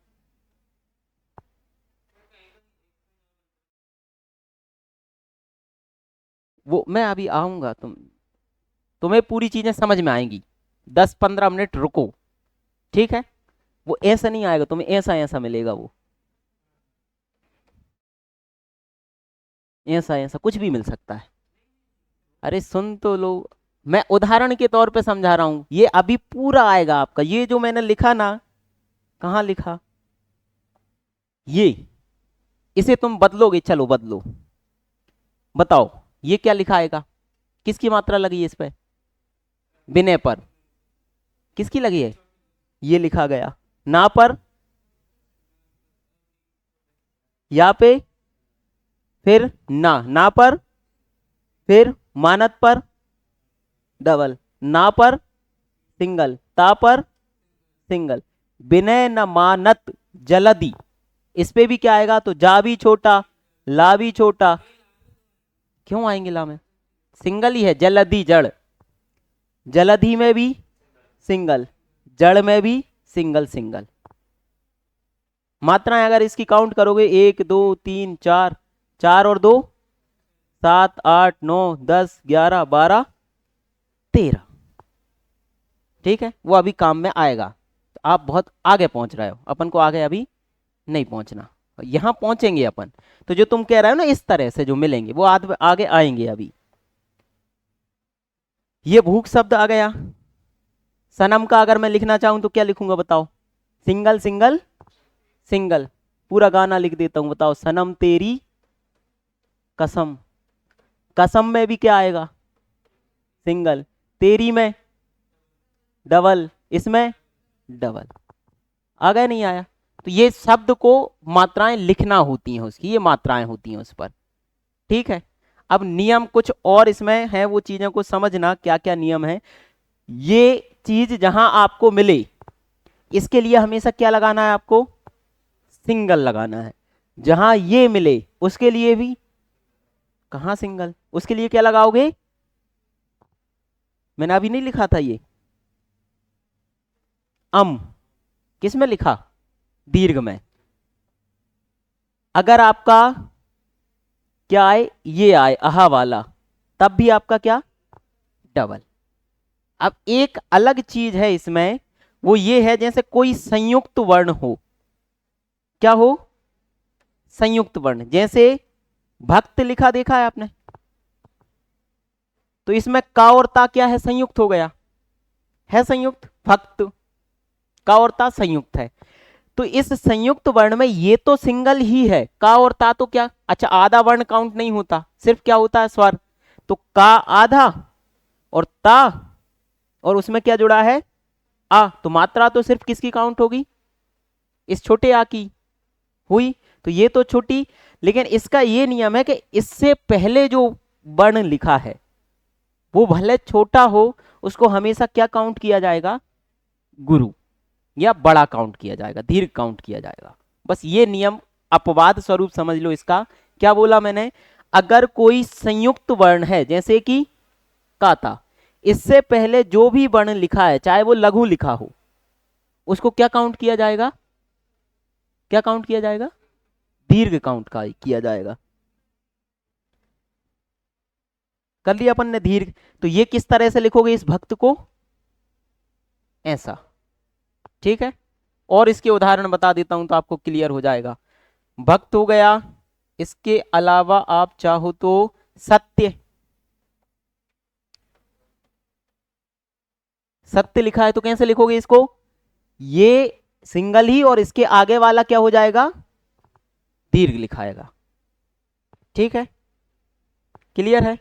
वो मैं अभी आऊंगा, तुम्हें पूरी चीजें समझ में आएंगी। 10-15 मिनट रुको। ठीक है। वो ऐसा नहीं आएगा तुम्हें, ऐसा ऐसा मिलेगा, वो ऐसा ऐसा कुछ भी मिल सकता है। अरे सुन तो लो, मैं उदाहरण के तौर पे समझा रहा हूं, ये अभी पूरा आएगा आपका। ये जो मैंने लिखा ना, कहाँ लिखा ये, इसे तुम बदलोगे, चलो बदलो। बताओ ये क्या लिखा आएगा? किसकी मात्रा लगी है इस पे? बिने पर किसकी लगी है? ये लिखा गया। ना पर, या पे, फिर ना पर, फिर मानत पर डबल, ना पर सिंगल, ता पर सिंगल। विनय न मानत जलदी, इस पे भी क्या आएगा? तो जा भी छोटा, ला भी छोटा। क्यों आएंगे ला में? सिंगल ही है। जलदी जड़, जलधि में भी सिंगल, जड़ में भी सिंगल सिंगल। मात्राएं अगर इसकी काउंट करोगे, 1 2 3 4, 4 और 2 7 8 9 10 11 12 13। ठीक है, वो अभी काम में आएगा। तो आप बहुत आगे पहुंच रहे हो, अपन को आगे अभी नहीं पहुंचना, यहां पहुंचेंगे अपन। तो जो तुम कह रहे हो ना, इस तरह से जो मिलेंगे वो आगे आएंगे अभी। ये भूख शब्द आ गया। सनम का अगर मैं लिखना चाहूं तो क्या लिखूंगा बताओ? Single single single. पूरा गाना लिख देता हूं, बताओ। सनम तेरी कसम, कसम में भी क्या आएगा? सिंगल। तेरी में डबल, इसमें डबल। आ गया नहीं आया? तो ये शब्द को मात्राएं लिखना होती हैं उसकी, ये मात्राएं होती हैं उस पर। ठीक है। अब नियम कुछ और इसमें है, वो चीजों को समझना क्या क्या नियम है। ये चीज जहां आपको मिले, इसके लिए हमेशा क्या लगाना है आपको? सिंगल लगाना है। जहां ये मिले उसके लिए भी कहां सिंगल, उसके लिए क्या लगाओगे? मैंने अभी नहीं लिखा था ये किस में लिखा? दीर्घ में। अगर आपका क्या आए, ये आए आहा वाला, तब भी आपका क्या? डबल। अब एक अलग चीज है इसमें, वो ये है जैसे कोई संयुक्त वर्ण हो। क्या हो? संयुक्त वर्ण। जैसे भक्त लिखा, देखा है आपने? तो इसमें का और ता क्या है? संयुक्त हो गया, है संयुक्त। भक्त, का और ता संयुक्त है। तो इस संयुक्त वर्ण में ये तो सिंगल ही है, का और ता तो क्या, अच्छा आधा वर्ण काउंट नहीं होता, सिर्फ क्या होता है? स्वर। तो का आधा और ता, और उसमें क्या जुड़ा है? आ। तो मात्रा तो सिर्फ किसकी काउंट होगी? इस छोटे आ की हुई। तो ये तो छोटी, लेकिन इसका ये नियम है कि इससे पहले जो वर्ण लिखा है वो भले छोटा हो, उसको हमेशा क्या काउंट किया जाएगा? गुरु, या बड़ा काउंट किया जाएगा, दीर्घ काउंट किया जाएगा। बस ये नियम अपवाद स्वरूप समझ लो इसका। क्या बोला मैंने? अगर कोई संयुक्त वर्ण है, जैसे कि का था, इससे पहले जो भी वर्ण लिखा है, चाहे वो लघु लिखा हो, उसको क्या काउंट किया जाएगा? क्या काउंट किया जाएगा? दीर्घ काउंट का किया जाएगा। कर लिया अपन ने दीर्घ। तो ये किस तरह से लिखोगे इस भक्त को? ऐसा। ठीक है। और इसके उदाहरण बता देता हूं तो आपको क्लियर हो जाएगा। भक्त हो गया, इसके अलावा आप चाहो तो सत्य, सत्य लिखा है तो कैसे लिखोगे इसको? ये सिंगल ही, और इसके आगे वाला क्या हो जाएगा? दीर्घ लिखाएगा। ठीक है। क्लियर है,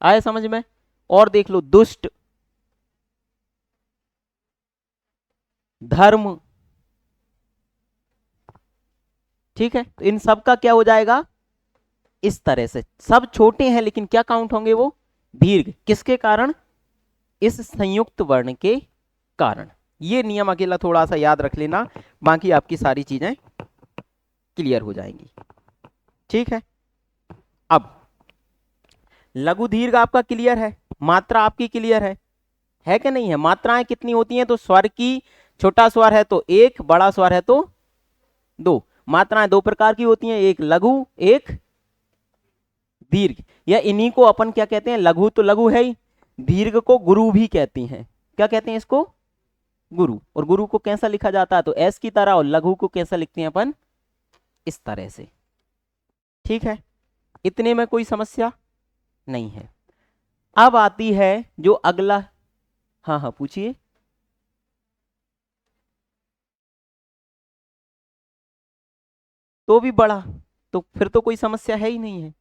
आया समझ में। और देख लो, दुष्ट, धर्म, ठीक है। तो इन सब का क्या हो जाएगा, इस तरह से सब छोटे हैं लेकिन क्या काउंट होंगे वो दीर्घ, किसके कारण, इस संयुक्त वर्ण के कारण। ये नियम अकेला थोड़ा सा याद रख लेना, बाकी आपकी सारी चीजें क्लियर हो जाएंगी, ठीक है। अब लघु दीर्घ आपका क्लियर है, मात्रा आपकी क्लियर है कि नहीं है। मात्राएं कितनी होती हैं, तो स्वर की, छोटा स्वर है तो एक, बड़ा स्वर है तो दो। मात्राएं दो प्रकार की होती हैं, एक लघु एक दीर्घ, या इन्हीं को अपन क्या कहते हैं, लघु तो लघु है ही, दीर्घ को गुरु भी कहती हैं। क्या कहते हैं इसको, गुरु। और गुरु को कैसा लिखा जाता है, तो एस की तरह, और लघु को कैसा लिखते हैं अपन, इस तरह से, ठीक है। इतने में कोई समस्या नहीं है। अब आती है जो अगला, हाँ हाँ पूछिए। तो भी बड़ा, तो फिर तो कोई समस्या है ही नहीं है।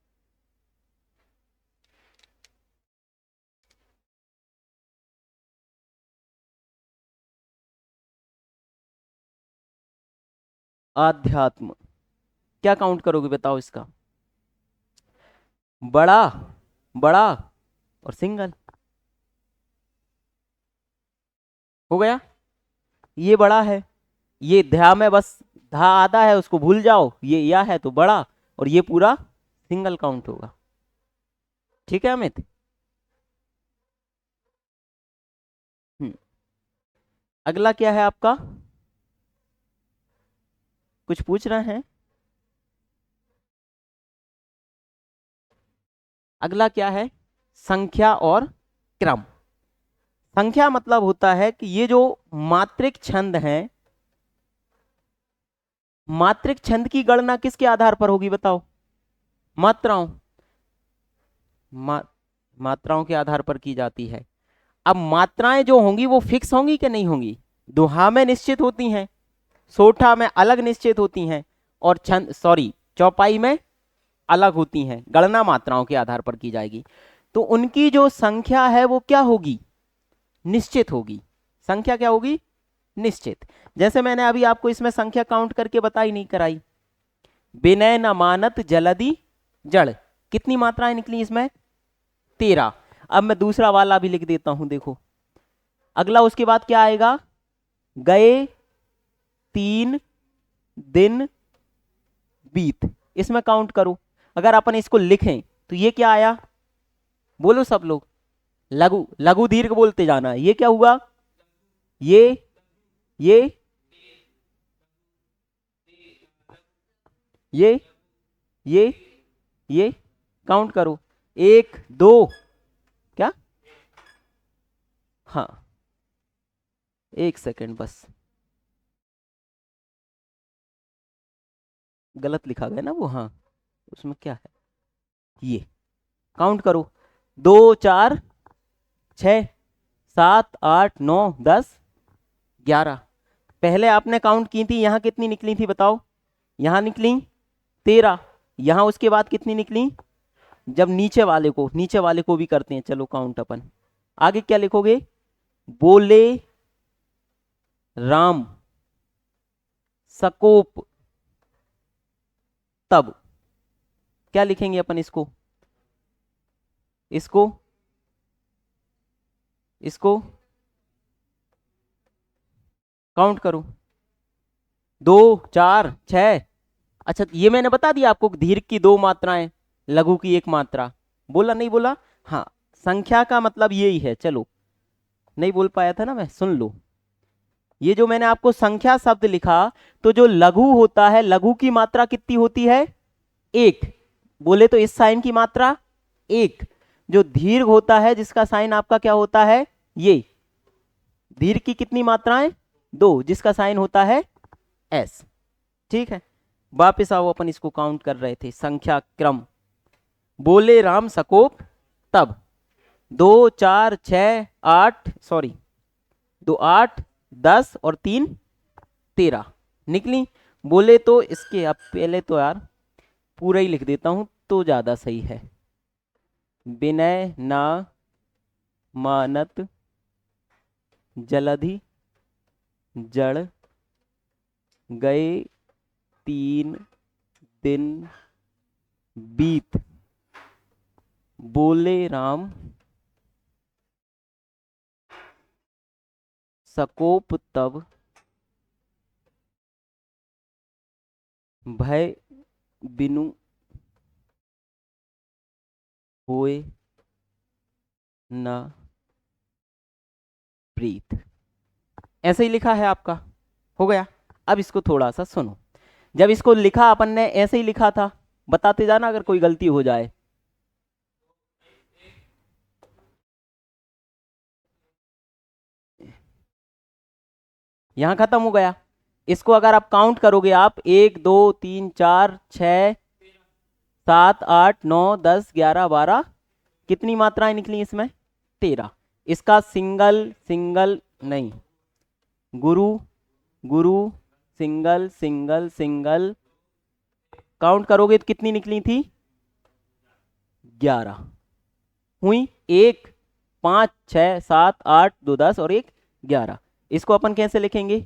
आध्यात्म, क्या काउंट करोगे बताओ इसका, बड़ा, बड़ा और सिंगल, हो गया। ये बड़ा है, ये ध्या में बस धा आधा है उसको भूल जाओ, ये या है तो बड़ा, और ये पूरा सिंगल काउंट होगा, ठीक है अमित। हम्म, अगला क्या है आपका, कुछ पूछ रहे हैं। अगला क्या है, संख्या और क्रम। संख्या मतलब होता है कि ये जो मात्रिक छंद हैं, मात्रिक छंद की गणना किसके आधार पर होगी बताओ, मात्राओं, मा, मात्राओं के आधार पर की जाती है। अब मात्राएं जो होंगी वो फिक्स होंगी कि नहीं होंगी, दोहा में निश्चित होती हैं, सोठा में अलग निश्चित होती हैं, और छंद सॉरी चौपाई में अलग होती हैं, गणना मात्राओं के आधार पर की जाएगी। तो उनकी जो संख्या है वो क्या होगी, निश्चित होगी। संख्या क्या होगी, निश्चित। जैसे मैंने अभी आपको इसमें संख्या काउंट करके बताई नहीं कराई, विनय न मानत जलदि जड़, कितनी मात्राएं निकली इसमें, 13। अब मैं दूसरा वाला भी लिख देता हूं, देखो अगला उसके बाद क्या आएगा, गए 3 दिन बीत, इसमें काउंट करो। अगर अपन इसको लिखें तो ये क्या आया, बोलो सब लोग, लघु, लघु दीर्घ बोलते जाना, ये क्या हुआ, ये ये ये ये ये काउंट करो, 1 2, क्या, हाँ एक सेकंड बस, गलत लिखा गया ना वो, हाँ उसमें क्या है, ये काउंट करो, 2 4 6 7 8 9 10 11। पहले आपने काउंट की थी, यहां कितनी निकली थी बताओ, यहां निकली 13, यहां उसके बाद कितनी निकली, जब नीचे वाले को भी करते हैं, चलो काउंट अपन, आगे क्या लिखोगे, बोले राम सकोप तब, क्या लिखेंगे अपन इसको, इसको इसको काउंट करो, 2 4 6। अच्छा ये मैंने बता दिया आपको, दीर्घ की 2 मात्राएं, लघु की 1 मात्रा, बोला नहीं बोला, हाँ संख्या का मतलब यही है, चलो नहीं बोल पाया था ना मैं, सुन लो। ये जो मैंने आपको संख्या शब्द लिखा, तो जो लघु होता है, लघु की मात्रा कितनी होती है, 1, बोले तो इस साइन की मात्रा 1। जो दीर्घ होता है जिसका साइन आपका क्या होता है, ये दीर्घ की कितनी मात्राएं, 2, जिसका साइन होता है एस, ठीक है। वापिस आओ, अपन इसको काउंट कर रहे थे, संख्या क्रम, बोले राम सकोप तब, 2 4 6 8 सॉरी 2 8 10 और 3 13 निकली। बोले तो इसके अब पहले तो यार पूरा ही लिख देता हूं तो ज्यादा सही है, विनय ना मानत जलधि जड़ गए 3 दिन बीत बोले राम सकोप तब भय बिनु होए न प्रीत। ऐसे ही लिखा है आपका, हो गया। अब इसको थोड़ा सा सुनो। जब इसको लिखा अपन ने ऐसे ही लिखा था, बताते जाना अगर कोई गलती हो जाए। यहां खत्म हो गया। इसको अगर आप काउंट करोगे, आप 1 2 3 4 6 7 8 9 10 11 12, कितनी मात्राएं निकली इसमें? 13। इसका सिंगल सिंगल नहीं, गुरु गुरु सिंगल सिंगल सिंगल काउंट करोगे तो कितनी निकली थी? 11 हुई। 1 5 6 7 8 2 10 और 1 11। इसको अपन कैसे लिखेंगे?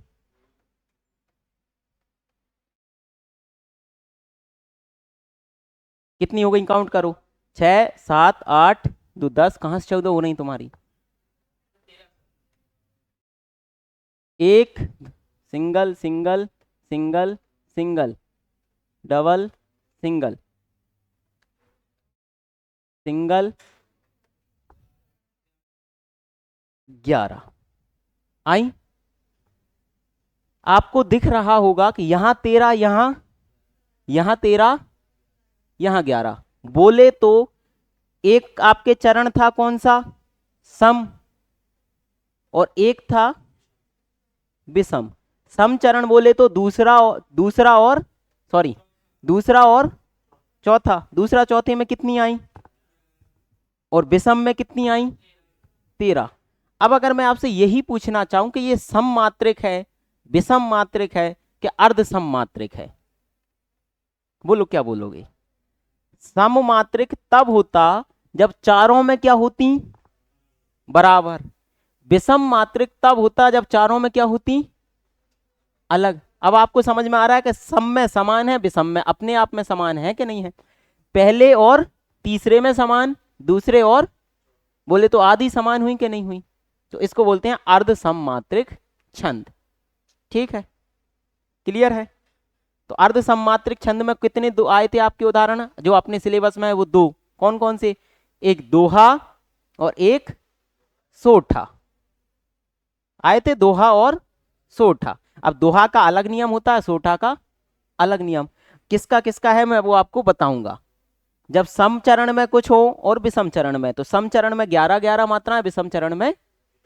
कितनी हो गई काउंट करो? 6 7 8 2 10, कहां से 14 हो रही तुम्हारी? 1 single single single single double single single 11 आई। आपको दिख रहा होगा कि यहां 13, यहां 13, यहां 11। बोले तो एक आपके चरण था कौन सा? सम। और एक था विषम। सम चरण बोले तो दूसरा और सॉरी, दूसरा और चौथा। दूसरा चौथे में कितनी आई? और विषम में कितनी आई? 13। अब अगर मैं आपसे यही पूछना चाहूं कि ये सम मात्रिक है, विषम मात्रिक है, कि अर्ध सम मात्रिक है, बोलो क्या बोलोगे? सम मात्रिक तब होता जब चारों में क्या होती? बराबर। विषम मात्रिक तब होता जब चारों में क्या होती? अलग। अब आपको समझ में आ रहा है कि सम में समान है, विषम में अपने आप में समान है कि नहीं है? पहले और तीसरे में समान, दूसरे और बोले तो आधी समान हुई कि नहीं हुई? तो इसको बोलते हैं अर्ध सममात्रिक छंद। ठीक है, क्लियर है? तो अर्ध सममात्रिक छंद में कितने दो आए थे आपके उदाहरण जो अपने सिलेबस में है? वो 2। कौन कौन से? एक दोहा और एक सोठा आए थे। दोहा और सोठा। अब दोहा का अलग नियम होता है, सोठा का अलग नियम। किसका किसका है मैं वो आपको बताऊंगा। जब सम चरण में कुछ हो और विषम चरण में, तो सम चरण में 11 11 मात्राएं, विषम चरण में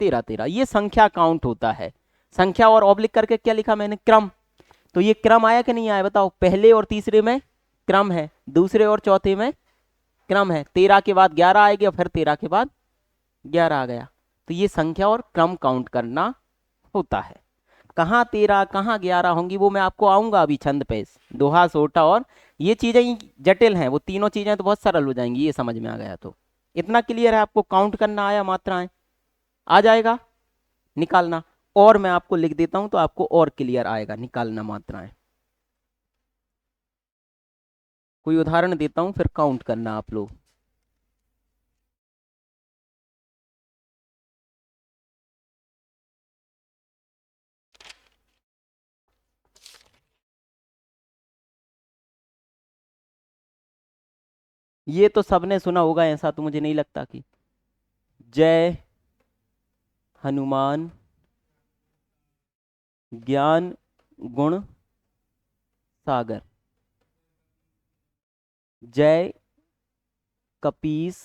13 13। ये संख्या काउंट होता है। संख्या और ऑब्लिक करके क्या लिखा मैंने? क्रम। तो ये क्रम आया कि नहीं आया बताओ? पहले और तीसरे में क्रम है, दूसरे और चौथे में क्रम है। 13 के बाद 11 आ गया, फिर 13 के बाद 11 आ गया। तो ये संख्या और क्रम काउंट करना होता है। कहाँ 13 कहाँ 11 होंगी वो मैं आपको आऊंगा अभी छंद पे। दोहा सोटा और ये चीजें ही जटिल हैं, वो तीनों चीजें तो बहुत सरल हो जाएंगी, ये समझ में आ गया तो। इतना क्लियर है आपको? काउंट करना आया, मात्राएं आ जाएगा निकालना। और मैं आपको लिख देता हूं तो आपको और क्लियर आएगा निकालना मात्राएं। कोई उदाहरण देता हूं फिर काउंट करना आप लोग। ये तो सबने सुना होगा, ऐसा तो मुझे नहीं लगता कि जय हनुमान ज्ञान गुण सागर, जय कपीस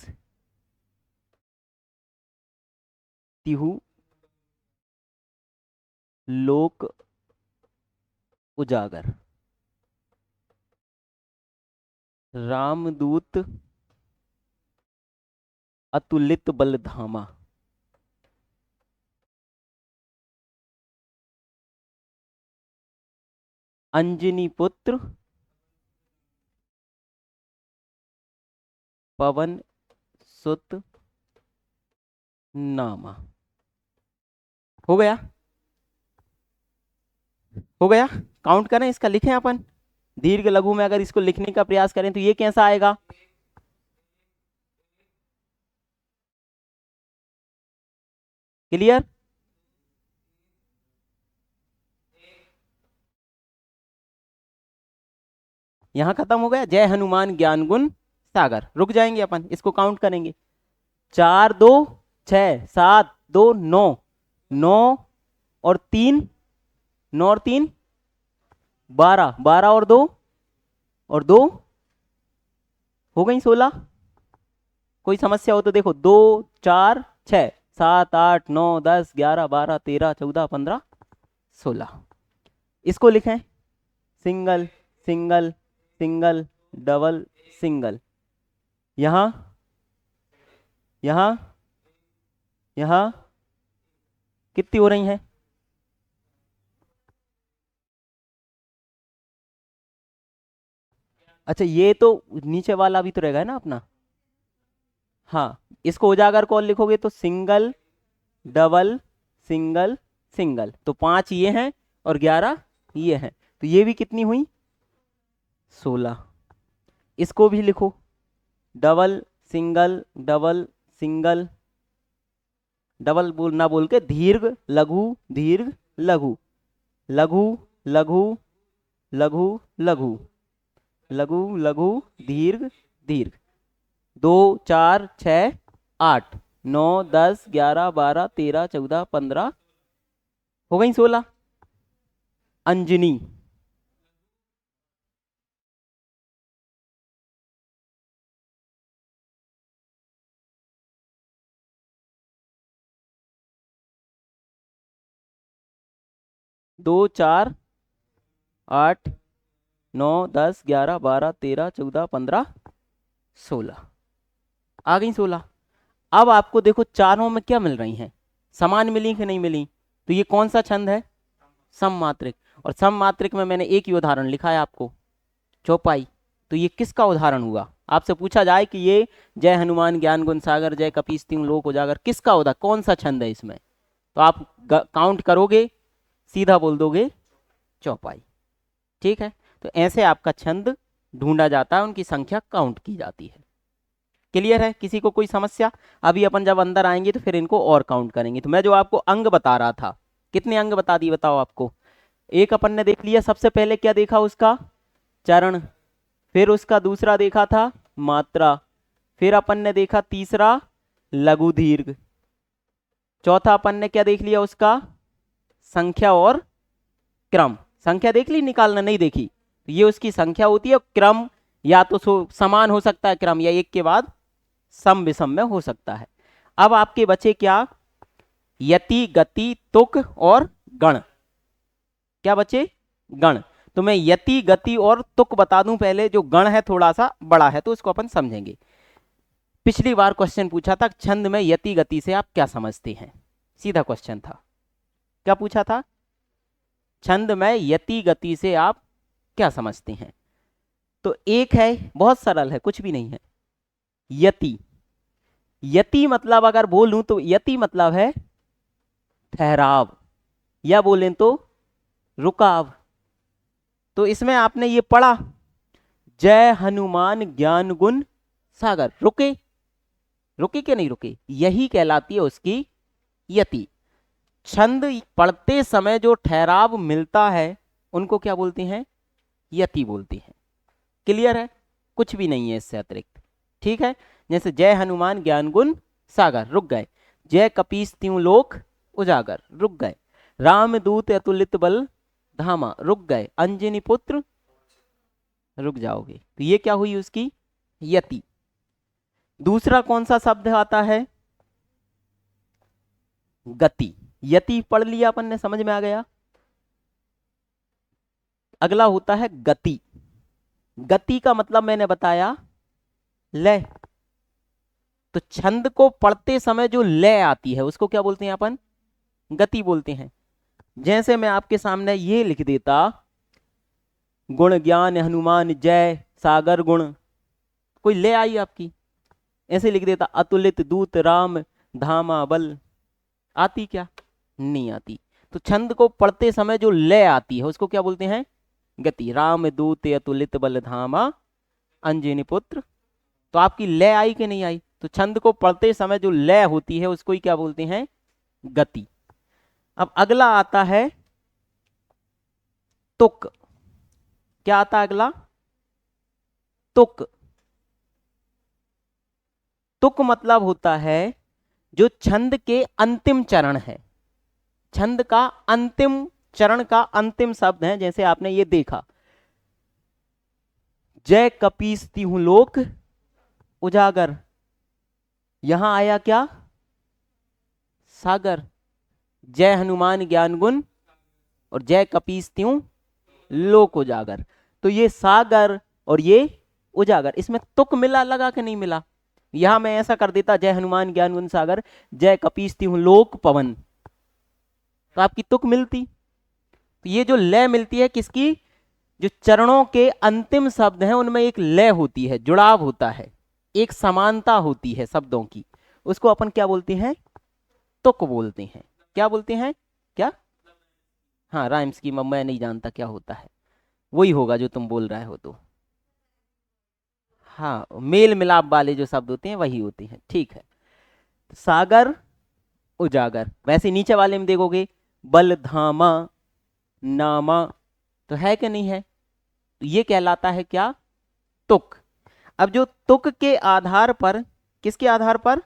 तिहु लोक उजागर, रामदूत अतुलित बल धामा, अंजनी पुत्र पवन सुत नामा। हो गया, हो गया। काउंट करें, इसका लिखें अपन दीर्घ लघु में अगर इसको लिखने का प्रयास करें तो ये कैसा आएगा? क्लियर? यहां खत्म हो गया। जय हनुमान ज्ञान गुण सागर। रुक जाएंगे अपन, इसको काउंट करेंगे। 4 2 6 7 2 9, 9 और 3, 9 और 3 12, 12 और 2 हो गई 16। कोई समस्या हो तो देखो, 2 4 6 7 8 9 10 11 12 13 14 15 16। इसको लिखें single single single double single. यहां यहां यहां कितनी हो रही हैं? अच्छा, ये तो नीचे वाला भी तो रहेगा है ना अपना। हाँ, इसको उजागर कौन लिखोगे तो सिंगल डबल सिंगल सिंगल, तो 5 ये हैं और 11 ये हैं, तो ये भी कितनी हुई? 16। इसको भी लिखो double single double single, double बोल ना बोल के दीर्घ लघु दीर्घ लघु, लघु लघु लघु लघु लघु लघु दीर्घ दीर्घ। 2 4 6 8 9 10 11 12 13 14 15 हो गई 16। अंजनी। दो चार 8 9 10 11 12 13 14 15 16 आ गई 16। अब आपको देखो चारों में क्या मिल रही हैं? समान मिली कि नहीं मिली? तो ये कौन सा छंद है? सममात्रिक। और सममात्रिक में मैंने एक ही उदाहरण लिखा है आपको, चौपाई। तो ये किसका उदाहरण हुआ? आपसे पूछा जाए कि ये जय हनुमान ज्ञान गुण सागर जय कपीस तिहुँ लोक उजागर किसका उदाहरण, कौन सा छंद है इसमें? तो आप काउंट करोगे, सीधा बोल दोगे चौपाई। ठीक है, तो ऐसे आपका छंद ढूंढा जाता है, उनकी संख्या काउंट की जाती है। क्लियर है? किसी को कोई समस्या? अभी अपन जब अंदर आएंगे तो फिर इनको और काउंट करेंगे। तो मैं जो आपको अंग बता रहा था, कितने अंग बता दिए बताओ आपको? एक अपन ने देख लिया, सबसे पहले क्या देखा उसका? चरण। फिर उसका दूसरा देखा था मात्रा। फिर अपन ने देखा तीसरा लघु दीर्घ। चौथा अपन ने क्या देख लिया उसका? संख्या और क्रम। संख्या देख ली, निकालना नहीं देखी? तो ये उसकी संख्या होती है। क्रम या तो समान हो सकता है क्रम, या एक के बाद सम विषम में हो सकता है। अब आपके बचे क्या? यति गति तुक और गण। क्या बचे? गण। तो मैं यति गति और तुक बता दूं पहले। जो गण है थोड़ा सा बड़ा है तो उसको अपन समझेंगे। पिछली बार क्वेश्चन पूछा था छंद में यति गति से आप क्या समझते हैं? सीधा क्वेश्चन था। क्या पूछा था? छंद में यति गति से आप क्या समझते हैं? तो एक है, बहुत सरल है, कुछ भी नहीं है। यति, यति मतलब अगर बोलूं तो यति मतलब है ठहराव, या बोलें तो रुकाव। तो इसमें आपने ये पढ़ा जय हनुमान ज्ञान गुण सागर, रुके? रुके कि नहीं रुके? यही कहलाती है उसकी यति। छंद पढ़ते समय जो ठहराव मिलता है उनको क्या बोलते हैं? यति बोलते हैं। क्लियर है? कुछ भी नहीं है इससे अतिरिक्त। ठीक है, जैसे जय हनुमान ज्ञान गुण सागर, रुक गए। जय कपीस तिहुँ लोक उजागर, रुक गए। रामदूत अतुलित बल धामा, रुक गए। अंजनी पुत्र, रुक जाओगे। तो ये क्या हुई उसकी यति। दूसरा कौन सा शब्द आता है? गति। यति पढ़ लिया अपन ने, समझ में आ गया। अगला होता है गति। गति का मतलब मैंने बताया लय। तो छंद को पढ़ते समय जो लय आती है उसको क्या बोलते हैं अपन? गति बोलते हैं। जैसे मैं आपके सामने ये लिख देता गुण ज्ञान हनुमान जय सागर गुण, कोई लय आई आपकी? ऐसे लिख देता अतुलित दूत राम धामा बल, आती क्या? नहीं आती। तो छंद को पढ़ते समय जो लय आती है उसको क्या बोलते हैं? गति। राम दूत अतुलित बल धामा अंजनी पुत्र, तो आपकी लय आई कि नहीं आई? तो छंद को पढ़ते समय जो लय होती है उसको ही क्या बोलते हैं? गति। अब अगला आता है तुक। क्या आता है अगला? तुक। तुक मतलब होता है जो छंद के अंतिम चरण है, छंद का अंतिम चरण का अंतिम शब्द है। जैसे आपने ये देखा, जय कपीसती हूं लोक उजागर, यहां आया क्या? सागर। जय हनुमान ज्ञान गुण और जय कपीसती हूं लोक उजागर, तो ये सागर और ये उजागर, इसमें तुक मिला लगा कि नहीं मिला? यहां मैं ऐसा कर देता, जय हनुमान ज्ञान गुण सागर जय कपीसती हूं लोक पवन, तो आपकी तुक मिलती। तो ये जो लय मिलती है किसकी? जो चरणों के अंतिम शब्द हैं उनमें एक लय होती है, जुड़ाव होता है, एक समानता होती है शब्दों की, उसको अपन क्या बोलते हैं? तुक बोलते हैं। क्या बोलते हैं? क्या? हाँ, राइम्स की मैं नहीं जानता क्या होता है, वही होगा जो तुम बोल रहे हो। तो हाँ, मेल मिलाप वाले जो शब्द होते हैं वही होते हैं, ठीक है। सागर उजागर। वैसे नीचे वाले में देखोगे बल धामा नामा, तो है कि नहीं है? तो ये कहलाता है क्या? तुक। अब जो तुक के आधार पर, किसके आधार पर?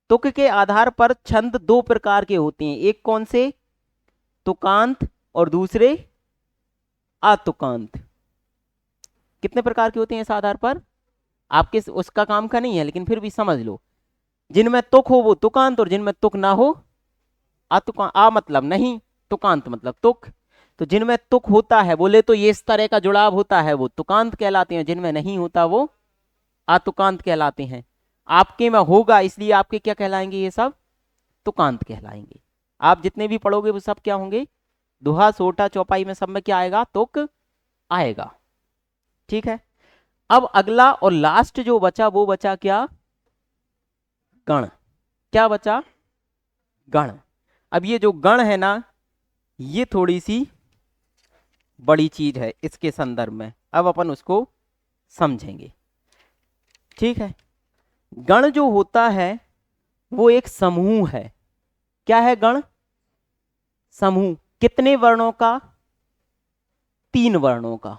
तुक के आधार पर छंद दो प्रकार के होते हैं, एक कौन से? तुकांत और दूसरे अतुकांत। कितने प्रकार के होते हैं इस आधार पर? आपके उसका काम का नहीं है लेकिन फिर भी समझ लो, जिनमें तुक हो वो तुकांत और जिनमें तुक ना हो अतुकांत। आ मतलब नहीं, तुकांत मतलब तुक। तो जिनमें तुक होता है, बोले तो ये इस तरह का जुड़ाव होता है, वो तुकांत कहलाते हैं, जिनमें नहीं होता वो अतुकांत कहलाते हैं। आपके में होगा इसलिए आपके क्या कहलाएंगे? ये सब तुकांत कहलाएंगे। आप जितने भी पढ़ोगे वो सब क्या होंगे? दोहा सोटा चौपाई में सब में क्या आएगा? तुक आएगा, ठीक है। अब अगला और लास्ट जो बचा वो बचा क्या? गण। क्या बचा? गण। अब ये जो गण है ना, ये थोड़ी सी बड़ी चीज है इसके संदर्भ में, अब अपन उसको समझेंगे, ठीक है। गण जो होता है वो एक समूह है। क्या है गण? समूह। कितने वर्णों का? 3 वर्णों का।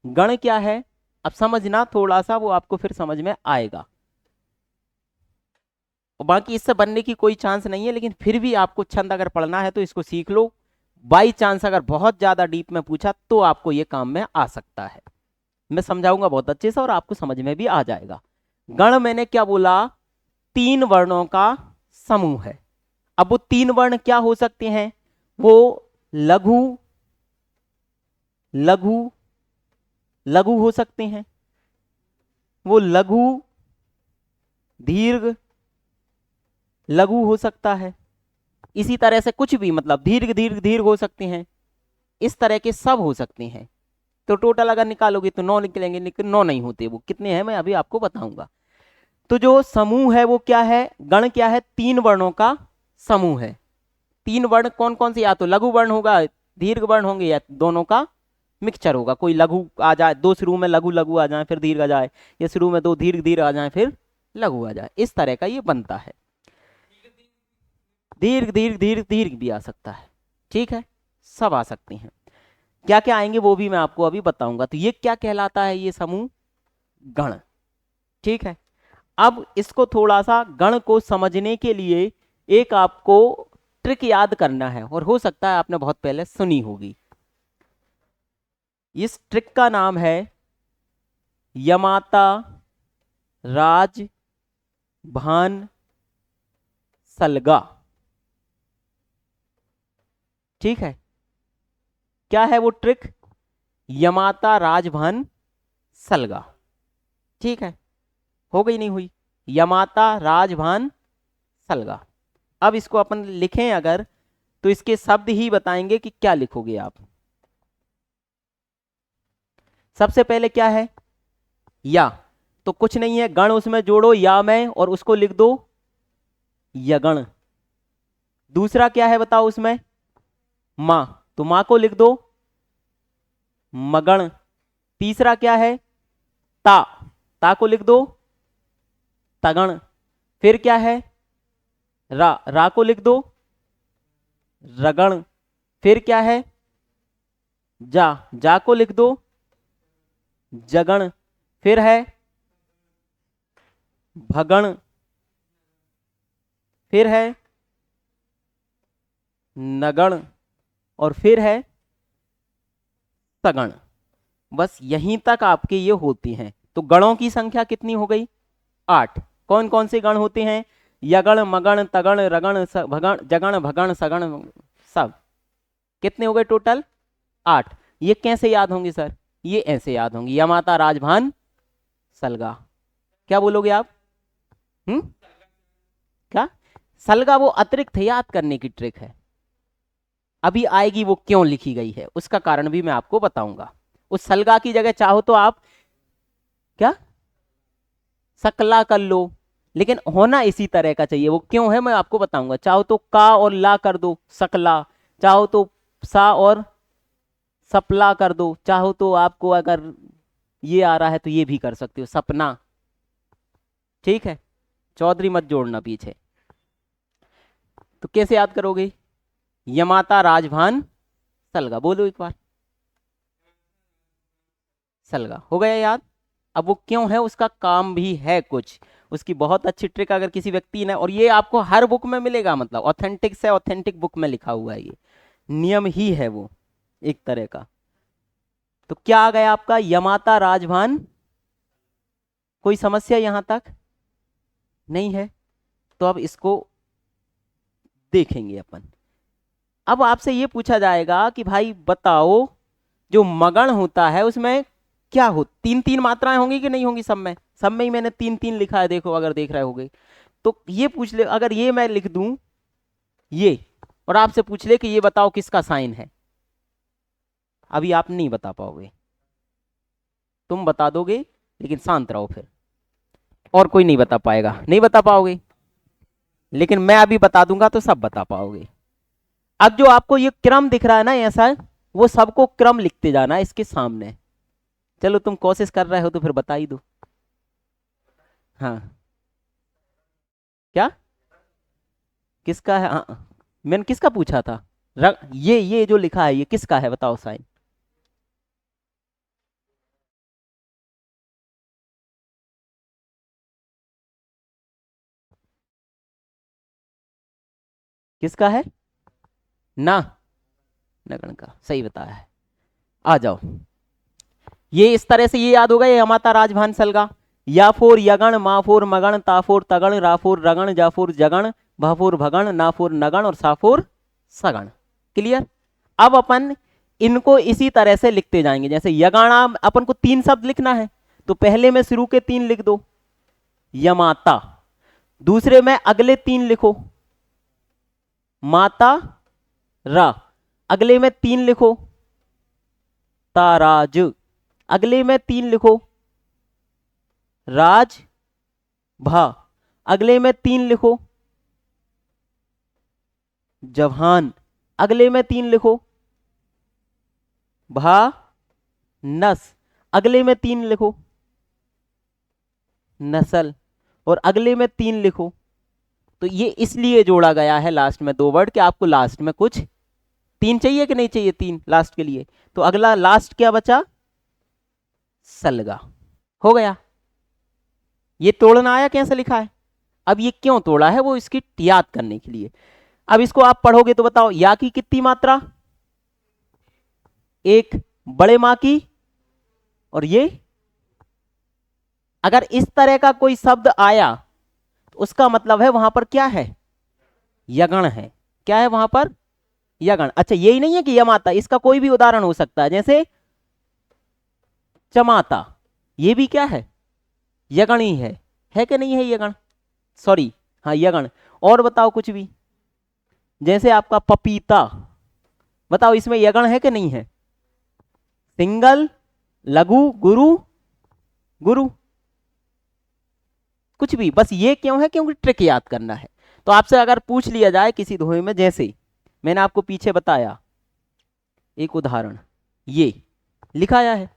गण क्या है? अब समझना थोड़ा सा, वो आपको फिर समझ में आएगा। और बाकी इससे बनने की कोई चांस नहीं है, लेकिन फिर भी आपको छंद अगर पढ़ना है तो इसको सीख लो। बाई चांस अगर बहुत ज्यादा डीप में पूछा तो आपको ये काम में आ सकता है। मैं समझाऊंगा बहुत अच्छे से और आपको समझ में भी आ जाएगा। गण मैंने क्या बोला? 3 वर्णों का समूह है। अब वो 3 वर्ण क्या हो सकते हैं? वो लघु लघु लघु हो सकते हैं, वो लघु दीर्घ लघु हो सकता है, इसी तरह से कुछ भी, मतलब दीर्घ दीर्घ दीर्घ हो सकते हैं, इस तरह के सब हो सकते हैं। तो टोटल अगर निकालोगे तो 9 निकलेंगे, लेकिन 9 नहीं होते। वो कितने हैं मैं अभी आपको बताऊंगा। तो जो समूह है वो क्या है? गण क्या है? 3 वर्णों का समूह है। 3 वर्ण कौन कौन से? या तो लघु वर्ण होगा, दीर्घ वर्ण होंगे, या दोनों का मिक्सचर होगा। कोई लघु आ जाए, 2 शुरू में लघु लघु आ जाए फिर दीर्घ आ जाए, या शुरू में 2 दीर्घ दीर्घ आ जाए फिर लघु आ जाए, इस तरह का ये बनता है। दीर्घ दीर्घ दीर्घ दीर्घ भी आ सकता है, ठीक है, सब आ सकते हैं। क्या क्या आएंगे वो भी मैं आपको अभी बताऊंगा। तो ये क्या कहलाता है? ये समूह गण, ठीक है। अब इसको थोड़ा सा गण को समझने के लिए एक आपको ट्रिक याद करना है, और हो सकता है आपने बहुत पहले सुनी होगी। इस ट्रिक का नाम है यमाता राज भान सलगा, ठीक है। क्या है वो ट्रिक? यमाता राजभान सलगा, ठीक है। हो गई नहीं हुई? यमाता राजभान सलगा। अब इसको अपन लिखें अगर, तो इसके शब्द ही बताएंगे कि क्या लिखोगे आप। सबसे पहले क्या है? या। तो कुछ नहीं है, गण उसमें जोड़ो या में और उसको लिख दो यगण। दूसरा क्या है बताओ उसमें, मां, तो मां को लिख दो मगण। तीसरा क्या है, ता, ता को लिख दो तगण। फिर क्या है, रा, रा को लिख दो रगण। फिर क्या है, जा, जा को लिख दो जगण। फिर है भगण। फिर है नगण। और फिर है सगण। बस यहीं तक आपके ये होती हैं। तो गणों की संख्या कितनी हो गई, 8। कौन कौन से गण होते हैं, यगण मगण तगण रगण भगण जगण भगण सगण, सब कितने हो गए टोटल, 8। ये कैसे याद होंगे सर, ये ऐसे याद होंगे, यमाता राजभान सलगा। क्या बोलोगे आप, क्या, सलगा वो अतिरिक्त याद करने की ट्रिक है, अभी आएगी वो क्यों लिखी गई है, उसका कारण भी मैं आपको बताऊंगा। उस सलगा की जगह चाहो तो आप क्या सकला कर लो, लेकिन होना इसी तरह का चाहिए, वो क्यों है मैं आपको बताऊंगा। चाहो तो का और ला कर दो सकला, चाहो तो सा और सपला कर दो, चाहो तो आपको अगर ये आ रहा है तो ये भी कर सकते हो सपना, ठीक है। चौधरी मत जोड़ना पीछे। तो कैसे याद करोगे, यमाता राजभान सलगा, बोलो एक बार, सलगा हो गया याद। अब वो क्यों है उसका काम भी है कुछ, उसकी बहुत अच्छी ट्रिक अगर किसी व्यक्ति ने, और ये आपको हर बुक में मिलेगा, मतलब ऑथेंटिक से ऑथेंटिक बुक में लिखा हुआ है, ये नियम ही है वो एक तरह का। तो क्या आ गया आपका, यमाता राजभान, कोई समस्या यहां तक नहीं है। तो अब इसको देखेंगे अपन। अब आपसे ये पूछा जाएगा कि भाई बताओ, जो मगण होता है उसमें क्या हो, 3-3 मात्राएं होंगी कि नहीं होंगी, सब में ही मैंने 3-3 लिखा है, देखो अगर देख रहे होगे तो। ये पूछ ले, अगर ये मैं लिख दूं ये, और आपसे पूछ ले कि ये बताओ किसका साइन है, अभी आप नहीं बता पाओगे, तुम बता दोगे लेकिन शांत रहो फिर, और कोई नहीं बता पाएगा, नहीं बता पाओगे, लेकिन मैं अभी बता दूंगा तो सब बता पाओगे। अब जो आपको ये क्रम दिख रहा है ना ऐसा, वो सबको क्रम लिखते जाना है इसके सामने। चलो तुम कोशिश कर रहे हो तो फिर बता ही दो। हाँ, क्या, किसका है, हाँ मैंने किसका पूछा था, ये जो लिखा है ये किसका है बताओ साइन, किसका है, ना, नगण का, सही बताया है। आ जाओ, ये इस तरह से ये याद होगा, ये हमारा राजभान सलगा, या फोर यगण, मा फोर मगण, ता फोर तगण, रा फोर रगण, जा फोर जगण, भा फोर भगण, ना फोर नगण और सा फोर सगण। क्लियर। अब अपन इनको इसी तरह से लिखते जाएंगे, जैसे यगाणा अपन को 3 शब्द लिखना है, तो पहले में शुरू के 3 लिख दो यमाता, दूसरे में अगले 3 लिखो माता रा, अगले में 3 लिखो ताराज, अगले में 3 लिखो राज भा, अगले में 3 लिखो जवान, अगले में 3 लिखो भा नस, अगले में 3 लिखो नस्ल, और अगले में 3 लिखो। तो ये इसलिए जोड़ा गया है लास्ट में 2 वर्ड कि आपको लास्ट में कुछ 3 चाहिए कि नहीं चाहिए, 3 लास्ट के लिए। तो अगला लास्ट क्या बचा, सलगा, हो गया। ये तोड़ना आया कैसे लिखा है, अब ये क्यों तोड़ा है वो इसकी याद करने के लिए। अब इसको आप पढ़ोगे तो बताओ, या की कितनी मात्रा, एक बड़े मां की, और ये अगर इस तरह का कोई शब्द आया तो उसका मतलब है वहां पर क्या है, यगण है। क्या है वहां पर, यगण। अच्छा यही नहीं है कि यमाता, इसका कोई भी उदाहरण हो सकता है, जैसे चमाता, ये भी क्या है, यगण ही है कि नहीं है यगण, सॉरी हाँ यगण। और बताओ कुछ भी, जैसे आपका पपीता, बताओ इसमें यगण है कि नहीं है, सिंगल, लघु, गुरु, गुरु, कुछ भी, बस ये क्यों है, क्योंकि ट्रिक याद करना है। तो आपसे अगर पूछ लिया जाए किसी दोहे में, जैसे मैंने आपको पीछे बताया एक उदाहरण, ये लिखाया है,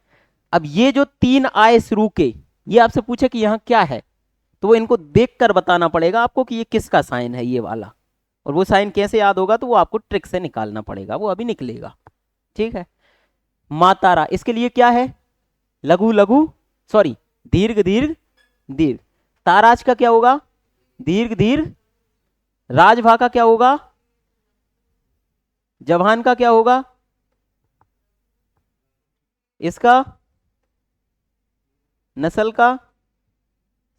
अब ये जो 3 आए शुरू के, ये आपसे पूछे कि यहाँ क्या है, तो वो इनको देखकर बताना पड़ेगा आपको कि ये किसका साइन है, ये वाला। और वो साइन कैसे याद होगा, तो वो आपको ट्रिक से निकालना पड़ेगा, वो अभी निकलेगा। ठीक है। मातारा, इसके लिए क्या है, लघु लघु, सॉरी, दीर्घ दीर्घ दीर्घ। ताराज का क्या होगा, दीर्घ दीर्घ। राजभा का क्या होगा, जवान का क्या होगा, इसका नस्ल का,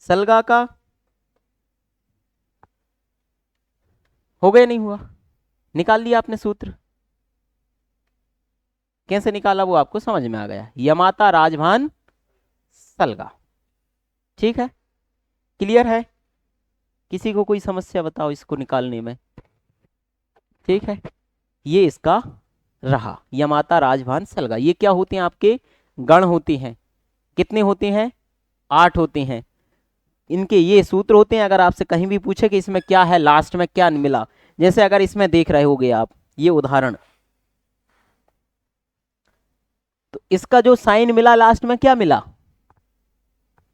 सलगा का। हो गया, नहीं हुआ, निकाल लिया आपने सूत्र। कैसे निकाला वो आपको समझ में आ गया, यमाता राजभान सलगा। ठीक है, क्लियर है, किसी को कोई समस्या बताओ इसको निकालने में। ठीक है, ये इसका रहा, यमाता राजभान सलगा। ये क्या होते हैं, आपके गण होते हैं। कितने होते हैं, 8 होते हैं। इनके ये सूत्र होते हैं। अगर आपसे कहीं भी पूछे कि इसमें क्या है, लास्ट में क्या मिला, जैसे अगर इसमें देख रहे होगे आप ये उदाहरण, तो इसका जो साइन मिला लास्ट में क्या मिला,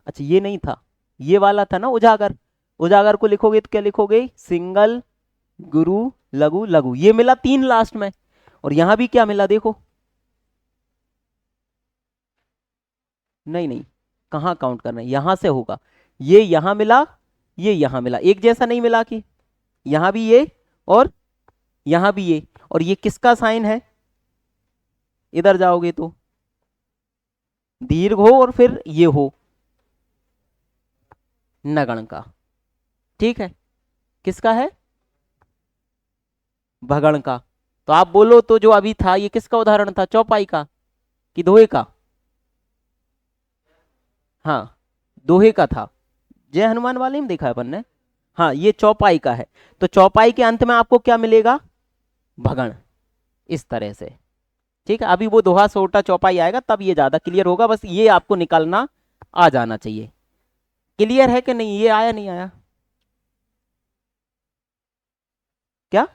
अच्छा ये नहीं था, ये वाला था ना उजागर। उजागर को लिखोगे तो क्या लिखोगे, सिंगल गुरु लघु लघु, ये मिला 3 लास्ट में। और यहां भी क्या मिला देखो, नहीं नहीं, कहां काउंट करना है, यहां से होगा। ये यहां मिला, ये यहां मिला, एक जैसा नहीं मिला कि यहां भी ये और यहां भी ये। और ये किसका साइन है, इधर जाओगे तो दीर्घ हो और फिर ये हो नगण का। ठीक है, किसका है, भगण का। तो आप बोलो तो जो अभी था ये किसका उदाहरण था, चौपाई का कि दोहे का, हाँ दोहे का था। जय हनुमान वाले में देखा है अपन ने, हाँ ये चौपाई का है। तो चौपाई के अंत में आपको क्या मिलेगा, भगण, इस तरह से। ठीक है, अभी वो दोहा सोटा चौपाई आएगा तब ये ज्यादा क्लियर होगा, बस ये आपको निकालना आ जाना चाहिए। क्लियर है कि नहीं, ये आया नहीं आया क्या,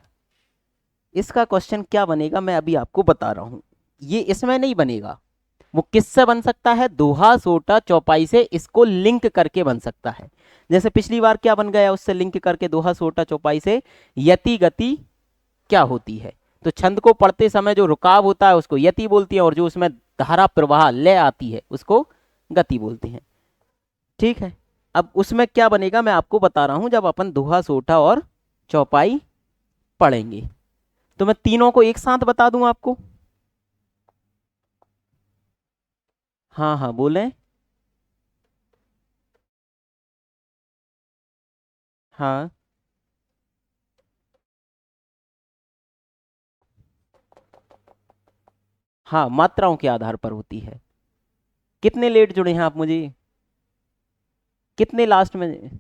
इसका क्वेश्चन क्या बनेगा मैं अभी आपको बता रहा हूं। ये इसमें नहीं बनेगा, वो किससे बन सकता है, दोहा सोटा चौपाई से इसको लिंक करके बन सकता है। जैसे पिछली बार क्या बन गया उससे लिंक करके, दोहा सोटा चौपाई से, यति गति क्या होती है। तो छंद को पढ़ते समय जो रुकाव होता है उसको यति बोलती है, और जो उसमें धारा प्रवाह लय आती है उसको गति बोलते हैं। ठीक है, अब उसमें क्या बनेगा मैं आपको बता रहा हूं, जब अपन दोहा सोटा और चौपाई पढ़ेंगे। तो मैं तीनों को एक साथ बता दूं आपको, हाँ हाँ बोले, हाँ हाँ मात्राओं के आधार पर होती है। कितने लेट जुड़े हैं आप मुझे, कितने लास्ट में।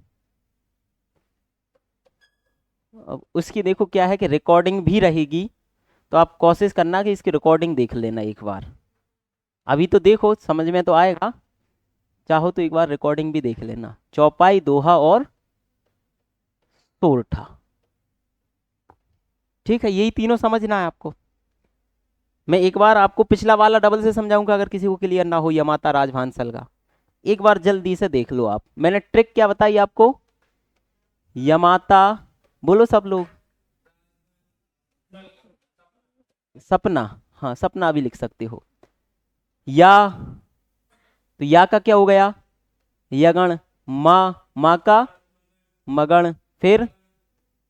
अब उसकी देखो क्या है कि रिकॉर्डिंग भी रहेगी, तो आप कोशिश करना कि इसकी रिकॉर्डिंग देख लेना एक बार। अभी तो देखो समझ में तो आएगा, चाहो तो एक बार रिकॉर्डिंग भी देख लेना, चौपाई दोहा और सोरठा। ठीक है, यही तीनों समझना है आपको। मैं एक बार आपको पिछला वाला डबल से समझाऊंगा अगर किसी को क्लियर ना हो, यमाता राजभान सलगा। एक बार जल्दी से देख लो आप, मैंने ट्रिक क्या बताई आपको, यमाता, बोलो सब लोग, सपना, हाँ सपना भी लिख सकते हो। या, तो या का क्या हो गया, यगण। माँ, माँ का मगण, फिर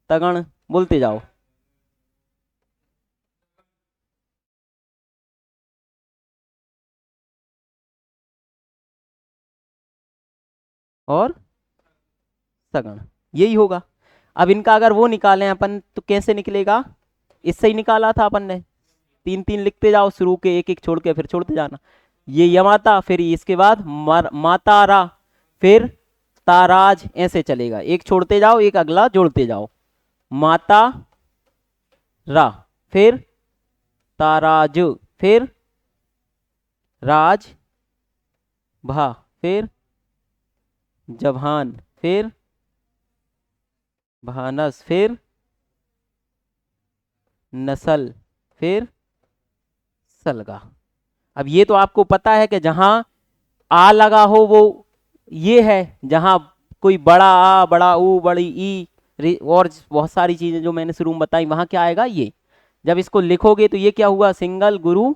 तगण, बोलते जाओ। और सगण, यही होगा। अब इनका अगर वो निकालें अपन तो कैसे निकलेगा, इससे ही निकाला था अपन ने, 3 3 लिखते जाओ, शुरू के एक एक छोड़ के फिर छोड़ते जाना। ये यमाता, फिर इसके बाद मातारा, फिर ताराज, ऐसे चलेगा, एक छोड़ते जाओ एक अगला जोड़ते जाओ। माता रा, फिर ताराज, फिर राज भा, फिर जभान, फिर भानस, फिर नस्ल, फिर सलगा। अब ये तो आपको पता है कि जहां आ लगा हो वो ये है, जहां कोई बड़ा आ, बड़ा ऊ, बड़ी ई, और बहुत सारी चीजें जो मैंने शुरू में बताई, वहां क्या आएगा ये। जब इसको लिखोगे तो ये क्या हुआ, सिंगल गुरु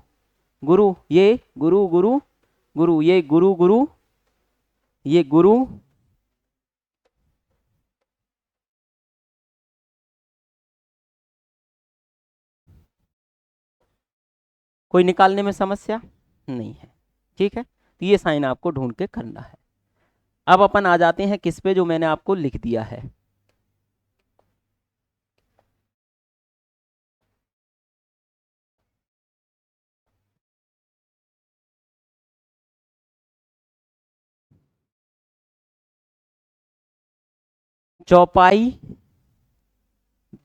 गुरु, ये गुरु गुरु गुरु, ये गुरु गुरु, ये गुरु, कोई निकालने में समस्या नहीं है। ठीक है, तो ये साइन आपको ढूंढ के करना है। अब अपन आ जाते हैं किस पे, जो मैंने आपको लिख दिया है। चौपाई,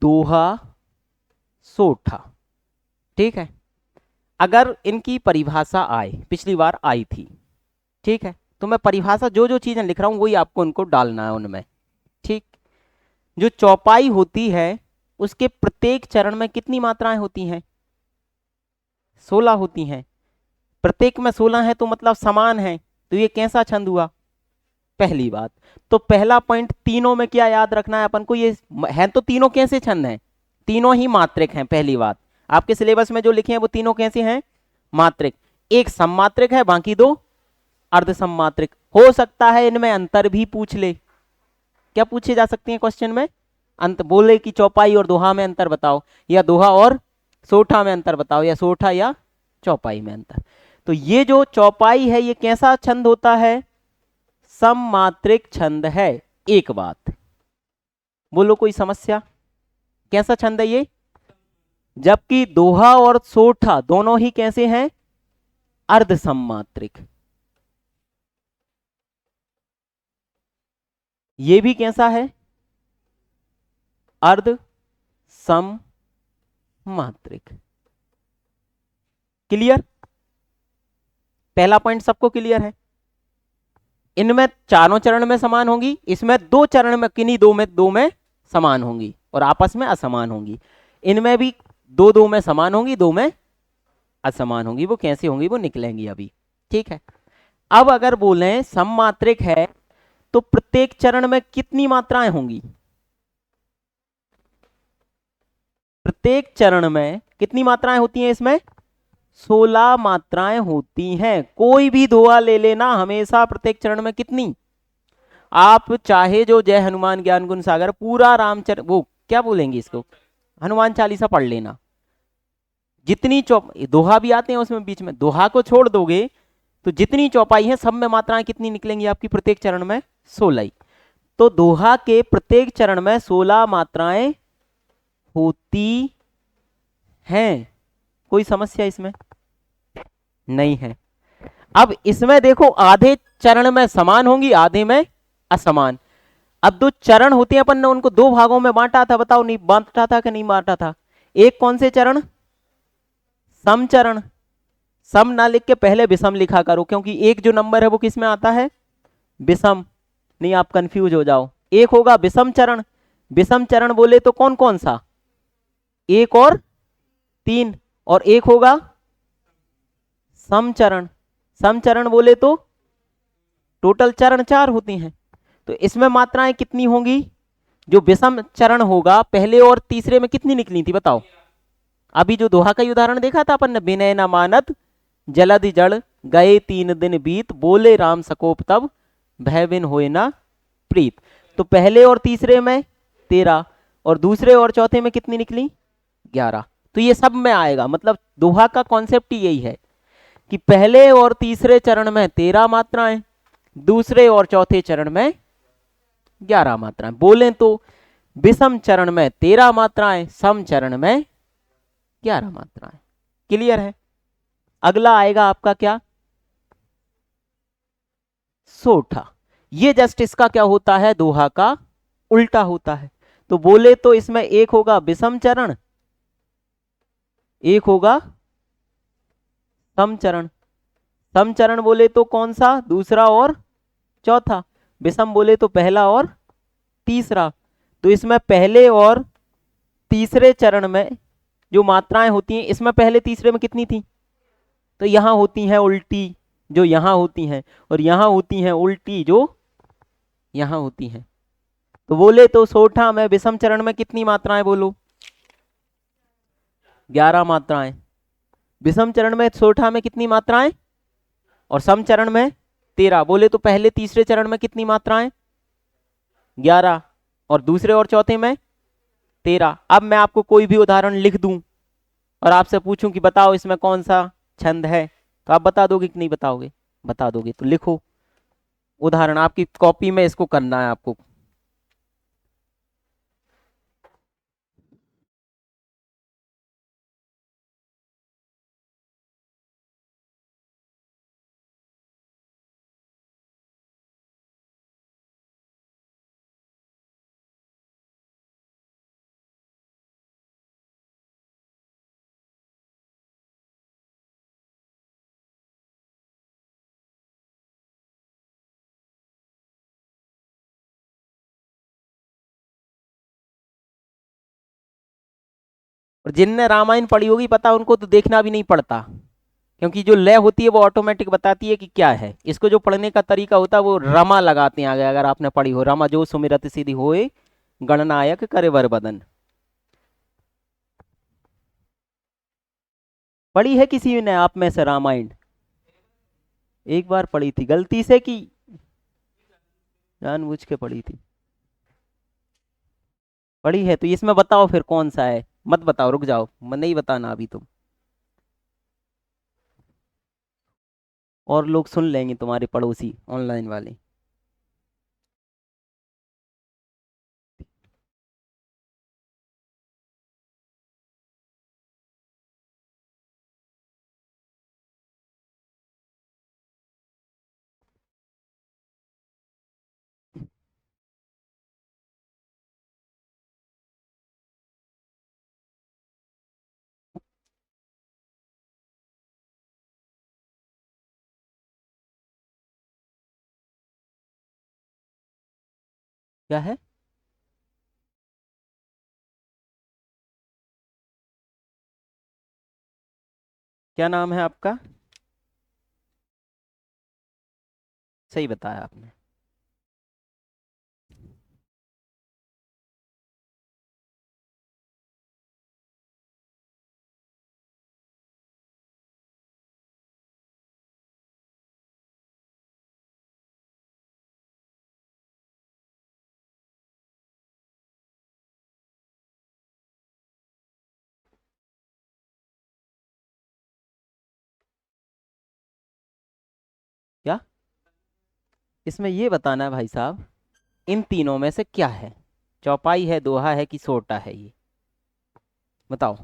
दोहा, सोठा। ठीक है, अगर इनकी परिभाषा आए, पिछली बार आई थी, ठीक है, तो मैं परिभाषा जो जो चीजें लिख रहा हूं वही आपको उनको डालना है उनमें। ठीक, जो चौपाई होती है उसके प्रत्येक चरण में कितनी मात्राएं होती हैं, 16 होती हैं। प्रत्येक में 16 है तो मतलब समान है, तो ये कैसा छंद हुआ, पहली बात। तो पहला पॉइंट, तीनों में क्या याद रखना है अपन को, ये है तो तीनों कैसे छंद हैं, तीनों ही मात्रिक हैं। पहली बात, आपके सिलेबस में जो लिखे हैं वो तीनों कैसे हैं, मात्रिक। एक सममात्रिक है, बाकी दो अर्ध सममात्रिक। हो सकता है इनमें अंतर भी पूछ ले, क्या पूछे जा सकते हैं क्वेश्चन में, अंत बोले कि चौपाई और दोहा में अंतर बताओ, या दोहा और सोठा में अंतर बताओ, या सोठा या चौपाई में अंतर। तो ये जो चौपाई है ये कैसा छंद होता है, सममात्रिक छंद है। एक बात बोलो, कोई समस्या, कैसा छंद है ये। जबकि दोहा और सोठा दोनों ही कैसे हैं, अर्ध सममात्रिक। ये भी कैसा है, अर्ध सममात्रिक। क्लियर, पहला पॉइंट सबको क्लियर है। इनमें चारों चरण में समान होंगी, इसमें दो चरण में, किन्हीं दो में समान होंगी और आपस में असमान होंगी। इनमें भी दो दो में समान होंगी, दो में असमान होंगी। वो कैसे होंगी वो निकलेंगी अभी। ठीक है, अब अगर बोलें सममात्रिक है तो प्रत्येक चरण में कितनी मात्राएं होंगी, प्रत्येक चरण में कितनी मात्राएं होती हैं, इसमें 16 मात्राएं होती हैं। कोई भी दोहा ले लेना, हमेशा प्रत्येक चरण में कितनी, आप चाहे जो जय हनुमान ज्ञान गुण सागर पूरा रामचरित, वो क्या बोलेंगे इसको, हनुमान चालीसा पढ़ लेना, जितनी दोहा भी आते हैं उसमें बीच में, दोहा को छोड़ दोगे तो जितनी चौपाई है सब में मात्राएं कितनी निकलेंगी आपकी, प्रत्येक चरण में 16। तो दोहा के प्रत्येक चरण में 16 मात्राएं होती हैं। कोई समस्या इसमें नहीं है। अब इसमें देखो, आधे चरण में समान होंगी, आधे में असमान। अब दो चरण होते हैं, अपन ने उनको दो भागों में बांटा था, बताओ नहीं बांटा था कि नहीं बांटा था। एक कौन से चरण, सम चरण। सम ना लिख के पहले विषम लिखा करो, क्योंकि एक जो नंबर है वो किस में आता है, विषम, नहीं आप कंफ्यूज हो जाओ। एक होगा विषम चरण, विषम चरण बोले तो कौन कौन सा, एक और तीन, और एक होगा समचरण। समचरण बोले तो टोटल चरण 4 होते हैं। तो इसमें मात्राएं कितनी होंगी, जो विषम चरण होगा पहले और तीसरे में कितनी निकली थी बताओ। अभी जो दोहा का उदाहरण देखा था अपन ने, विनय न मानत जलद जड़ गए 3 दिन बीत, बोले राम सकोप तब भय बिन होए ना प्रीत। तो पहले और तीसरे में 13 और दूसरे और चौथे में कितनी निकली, 11। तो ये सब में आएगा, मतलब दोहा का कॉन्सेप्ट ही यही है कि पहले और तीसरे चरण में 13 मात्राएं, दूसरे और चौथे चरण में 11 मात्राएं। बोले तो विषम चरण में 13 मात्राएं, सम चरण में 11 मात्राएं। क्लियर है। अगला आएगा आपका क्या, सोठा। ये जस्ट इसका क्या होता है, दोहा का उल्टा होता है। तो बोले तो इसमें एक होगा विषम चरण, एक होगा समचरण। समचरण बोले तो कौन सा, दूसरा और चौथा। विषम बोले तो पहला और तीसरा। तो इसमें पहले और तीसरे चरण में जो मात्राएं होती हैं, इसमें पहले तीसरे में कितनी थी? तो यहां होती हैं उल्टी जो यहां होती हैं, और यहां होती हैं उल्टी जो यहां होती हैं। तो बोले तो सोठा में विषम चरण में कितनी मात्राएं बोलो? 11 मात्राएं। विषम चरण में सोठा में कितनी मात्राएं? और सम चरण में 13। बोले तो पहले तीसरे चरण में कितनी मात्राएं? 11। और दूसरे और चौथे में 13। अब मैं आपको कोई भी उदाहरण लिख दूं और आपसे पूछूं कि बताओ इसमें कौन सा छंद है, तो आप बता दोगे कि नहीं बताओगे? बता दोगे। तो लिखो उदाहरण, आपकी कॉपी में इसको करना है आपको। और जिनने रामायण पढ़ी होगी पता, उनको तो देखना भी नहीं पड़ता, क्योंकि जो लय होती है वो ऑटोमेटिक बताती है कि क्या है। इसको जो पढ़ने का तरीका होता है वो रमा लगाते हैं आगे, अगर आपने पढ़ी हो, रमा जो सुमिरत सिद्धि होए गणनायक करे वर बदन। पढ़ी है किसी ने आप में से रामायण? एक बार पढ़ी थी, गलती से कि जानबूझ के पढ़ी थी? पढ़ी है तो इसमें बताओ फिर कौन सा है। मत बताओ, रुक जाओ, नहीं बताना अभी तुम, और लोग सुन लेंगे तुम्हारे पड़ोसी ऑनलाइन वाले। क्या है? क्या नाम है आपका? सही बताया आपने। क्या? इसमें ये बताना है भाई साहब, इन तीनों में से क्या है? चौपाई है, दोहा है, कि सोटा है ये? बताओ।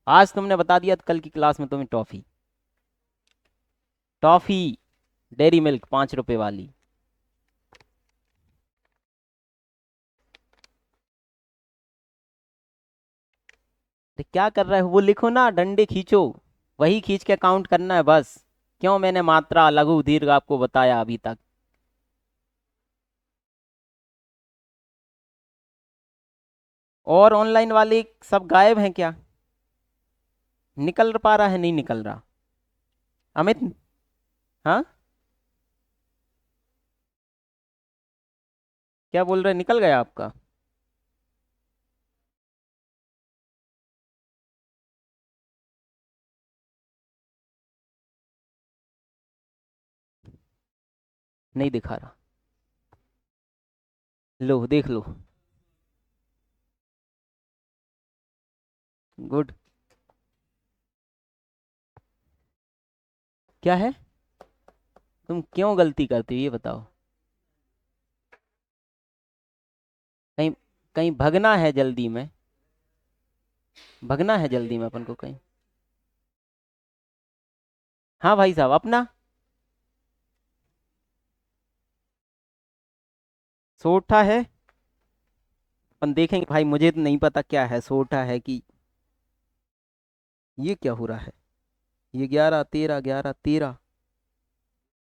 आज तुमने बता दिया तो कल की क्लास में तुम्हें टॉफी, टॉफी डेयरी मिल्क 5 रुपए वाली। तो क्या कर रहे हो, वो लिखो ना, डंडे खींचो, वही खींच के काउंट करना है बस। क्यों मैंने मात्रा लघु दीर्घ आपको बताया अभी तक? और ऑनलाइन वाले सब गायब हैं क्या? निकल पा रहा है, नहीं निकल रहा? अमित? हाँ, क्या बोल रहे, निकल गया आपका? नहीं दिखा रहा? लो देख लो। गुड। क्या है? तुम क्यों गलती करते हो ये बताओ? कहीं कहीं भगना है जल्दी में? भगना है जल्दी में अपन को कहीं? हाँ भाई साहब, अपना सोठा है। अपन देखेंगे भाई, मुझे तो नहीं पता क्या है, सोठा है कि ये क्या हो रहा है। ये 11 13, 11 13,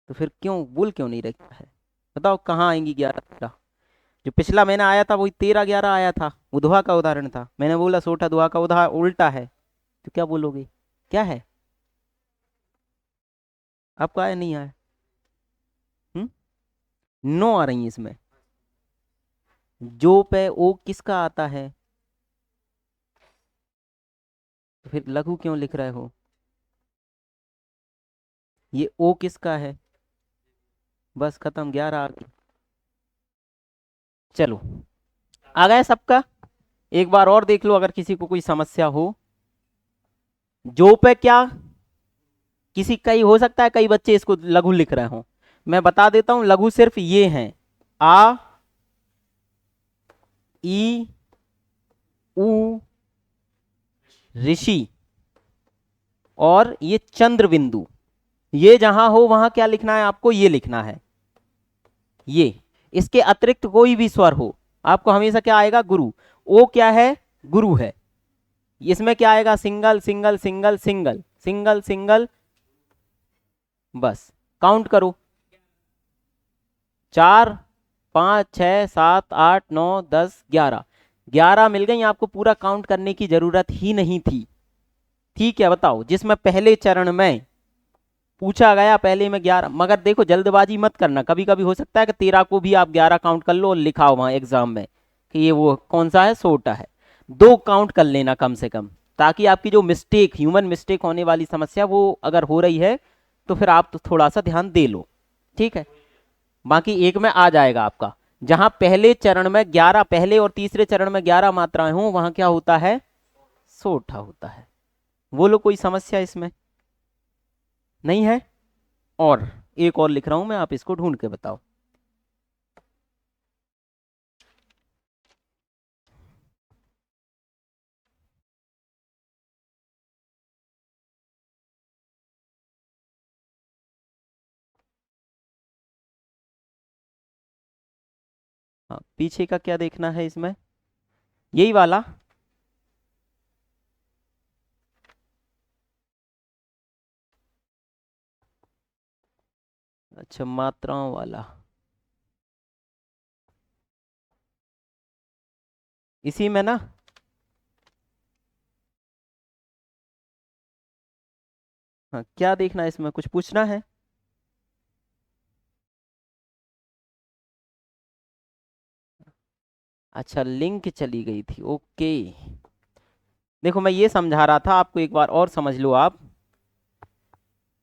तो फिर क्यों बोल क्यों नहीं रखा है? बताओ कहाँ आएंगी 11 13? जो पिछला महीना आया था वही 13 11 आया था, वो दुहा का उदाहरण था। मैंने बोला सोठा दुहा का उदाहरण उल्टा है, तो क्या बोलोगे, क्या है? आपको आया नहीं आया? हम्म, नो आ रही है इसमें। जो पे ओ किसका आता है? तो फिर लघु क्यों लिख रहे हो? ये ओ किसका है? बस खत्म, 11 आ गई। चलो, आ गया सबका? एक बार और देख लो अगर किसी को कोई समस्या हो। जो पे क्या, किसी कई हो सकता है कई बच्चे इसको लघु लिख रहे हो, मैं बता देता हूं लघु सिर्फ ये हैं, आ, ई, उ, ऋषि और ये चंद्र बिंदु। ये जहां हो वहां क्या लिखना है आपको, ये लिखना है ये। इसके अतिरिक्त कोई भी स्वर हो आपको हमेशा क्या आएगा, गुरु। ओ क्या है, गुरु है। इसमें क्या आएगा, single single single single single single. बस काउंट करो, 4 5 6 7 8 9 10 11, 11 मिल गई आपको, पूरा काउंट करने की जरूरत ही नहीं थी। ठीक है, बताओ जिसमें पहले चरण में पूछा गया पहले में 11, मगर देखो जल्दबाजी मत करना, कभी कभी हो सकता है कि 13 को भी आप 11 काउंट कर लो और लिखाओ वहां एग्जाम में कि ये वो कौन सा है, सोटा है। दो काउंट कर लेना कम से कम, ताकि आपकी जो मिस्टेक, ह्यूमन मिस्टेक होने वाली समस्या, वो अगर हो रही है तो फिर आप तो थोड़ा सा ध्यान दे लो। ठीक है, बाकी एक में आ जाएगा आपका। जहां पहले चरण में 11, पहले और तीसरे चरण में 11 मात्राएं हों वहां क्या होता है, सोठा होता है। बोलो कोई समस्या इसमें नहीं है? और एक और लिख रहा हूं मैं, आप इसको ढूंढ के बताओ। हाँ, पीछे का क्या देखना है इसमें, यही वाला। अच्छा, मात्राओं वाला, इसी में ना। हाँ, क्या देखना है इसमें, कुछ पूछना है? अच्छा, लिंक चली गई थी, ओके। देखो मैं ये समझा रहा था आपको, एक बार और समझ लो आप,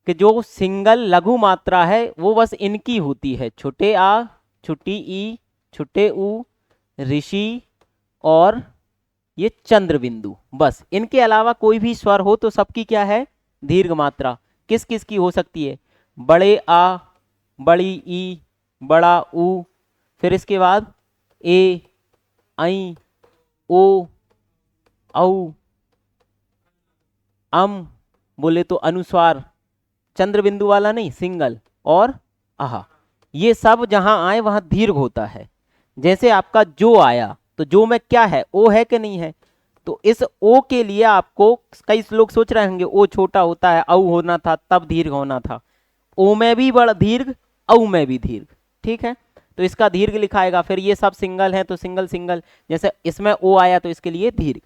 कि जो सिंगल लघु मात्रा है वो बस इनकी होती है, छोटे आ, छोटी ई, छोटे उ, ऋषि और ये चंद्र बिंदु। बस इनके अलावा कोई भी स्वर हो तो सबकी क्या है, दीर्घ मात्रा। किस किस की हो सकती है, बड़े आ, बड़ी ई, बड़ा उ, फिर इसके बाद ए, आई, ओ, औ, अम, बोले तो अनुस्वार, चंद्र बिंदु वाला नहीं, सिंगल, और आहा। ये सब जहां आए वहां दीर्घ होता है। जैसे आपका जो आया, तो जो में क्या है, ओ है कि नहीं है? तो इस ओ के लिए आपको, कई लोग सोच रहे होंगे ओ छोटा होता है, औ होना था तब दीर्घ होना था। ओ में भी बड़ा दीर्घ, औ में भी दीर्घ। ठीक है, तो इसका दीर्घ लिखाएगा। फिर ये सब सिंगल है तो सिंगल सिंगल, जैसे इसमें ओ आया तो इसके लिए दीर्घ।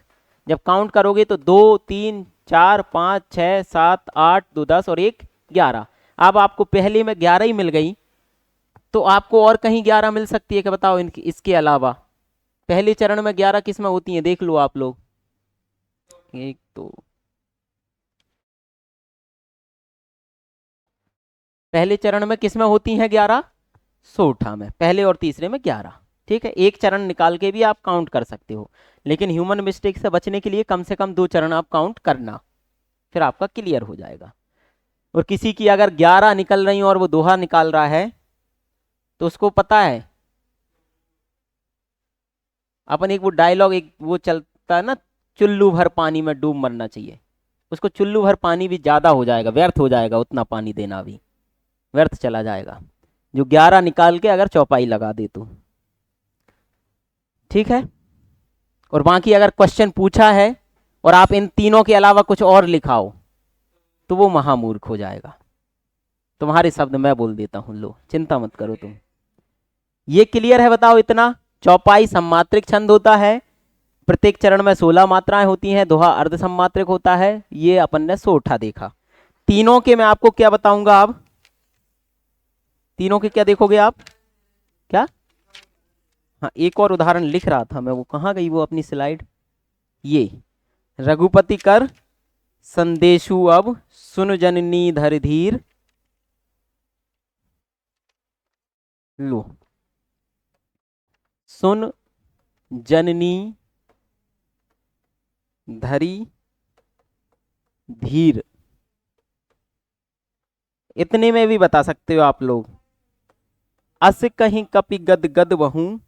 जब काउंट करोगे तो 2 3 4 5 6 7 8 2 10 और एक 11। अब आपको पहले में 11 ही मिल गई, तो आपको और कहीं 11 मिल सकती है कि बताओ, इनकी इसके अलावा? पहले चरण में 11 किस में होती हैं, देख लो आप लोग। एक तो पहले चरण में किस में होती हैं 11, सोठा में, पहले और तीसरे में 11। ठीक है, एक चरण निकाल के भी आप काउंट कर सकते हो, लेकिन ह्यूमन मिस्टेक से बचने के लिए कम से कम 2 चरण आप काउंट करना, फिर आपका क्लियर हो जाएगा। और किसी की अगर 11 निकल रही और वो दोहा निकाल रहा है, तो उसको पता है, अपन एक वो डायलॉग, एक वो चलता है ना, चुल्लू भर पानी में डूब मरना चाहिए। उसको चुल्लू भर पानी भी ज्यादा हो जाएगा, व्यर्थ हो जाएगा, उतना पानी देना भी व्यर्थ चला जाएगा, जो 11 निकाल के अगर चौपाई लगा दे तो। ठीक है, और बाकी अगर क्वेश्चन पूछा है और आप इन तीनों के अलावा कुछ और लिखाओ, तो वो महामूर्ख हो जाएगा। तुम्हारे शब्द मैं बोल देता हूं, लो चिंता मत करो तुम। ये क्लियर है? बताओ इतना। चौपाई सम्मात्रिक छंद होता है, प्रत्येक चरण में 16 मात्राएं होती हैं, दोहा अर्ध सम्मात्रिक होता है। ये अपन ने सोठा देखा। तीनों के मैं आपको क्या बताऊंगा अब, तीनों के क्या देखोगे आप? क्या? हाँ, एक और उदाहरण लिख रहा था मैं, वो कहाँ गई वो अपनी स्लाइड? ये रघुपति कर संदेशु अब सुन जननी धर धीर। लो, सुन जननी धरी धीर, इतने में भी बता सकते हो आप लोग। अस कहीं कपि गद गद बहूं,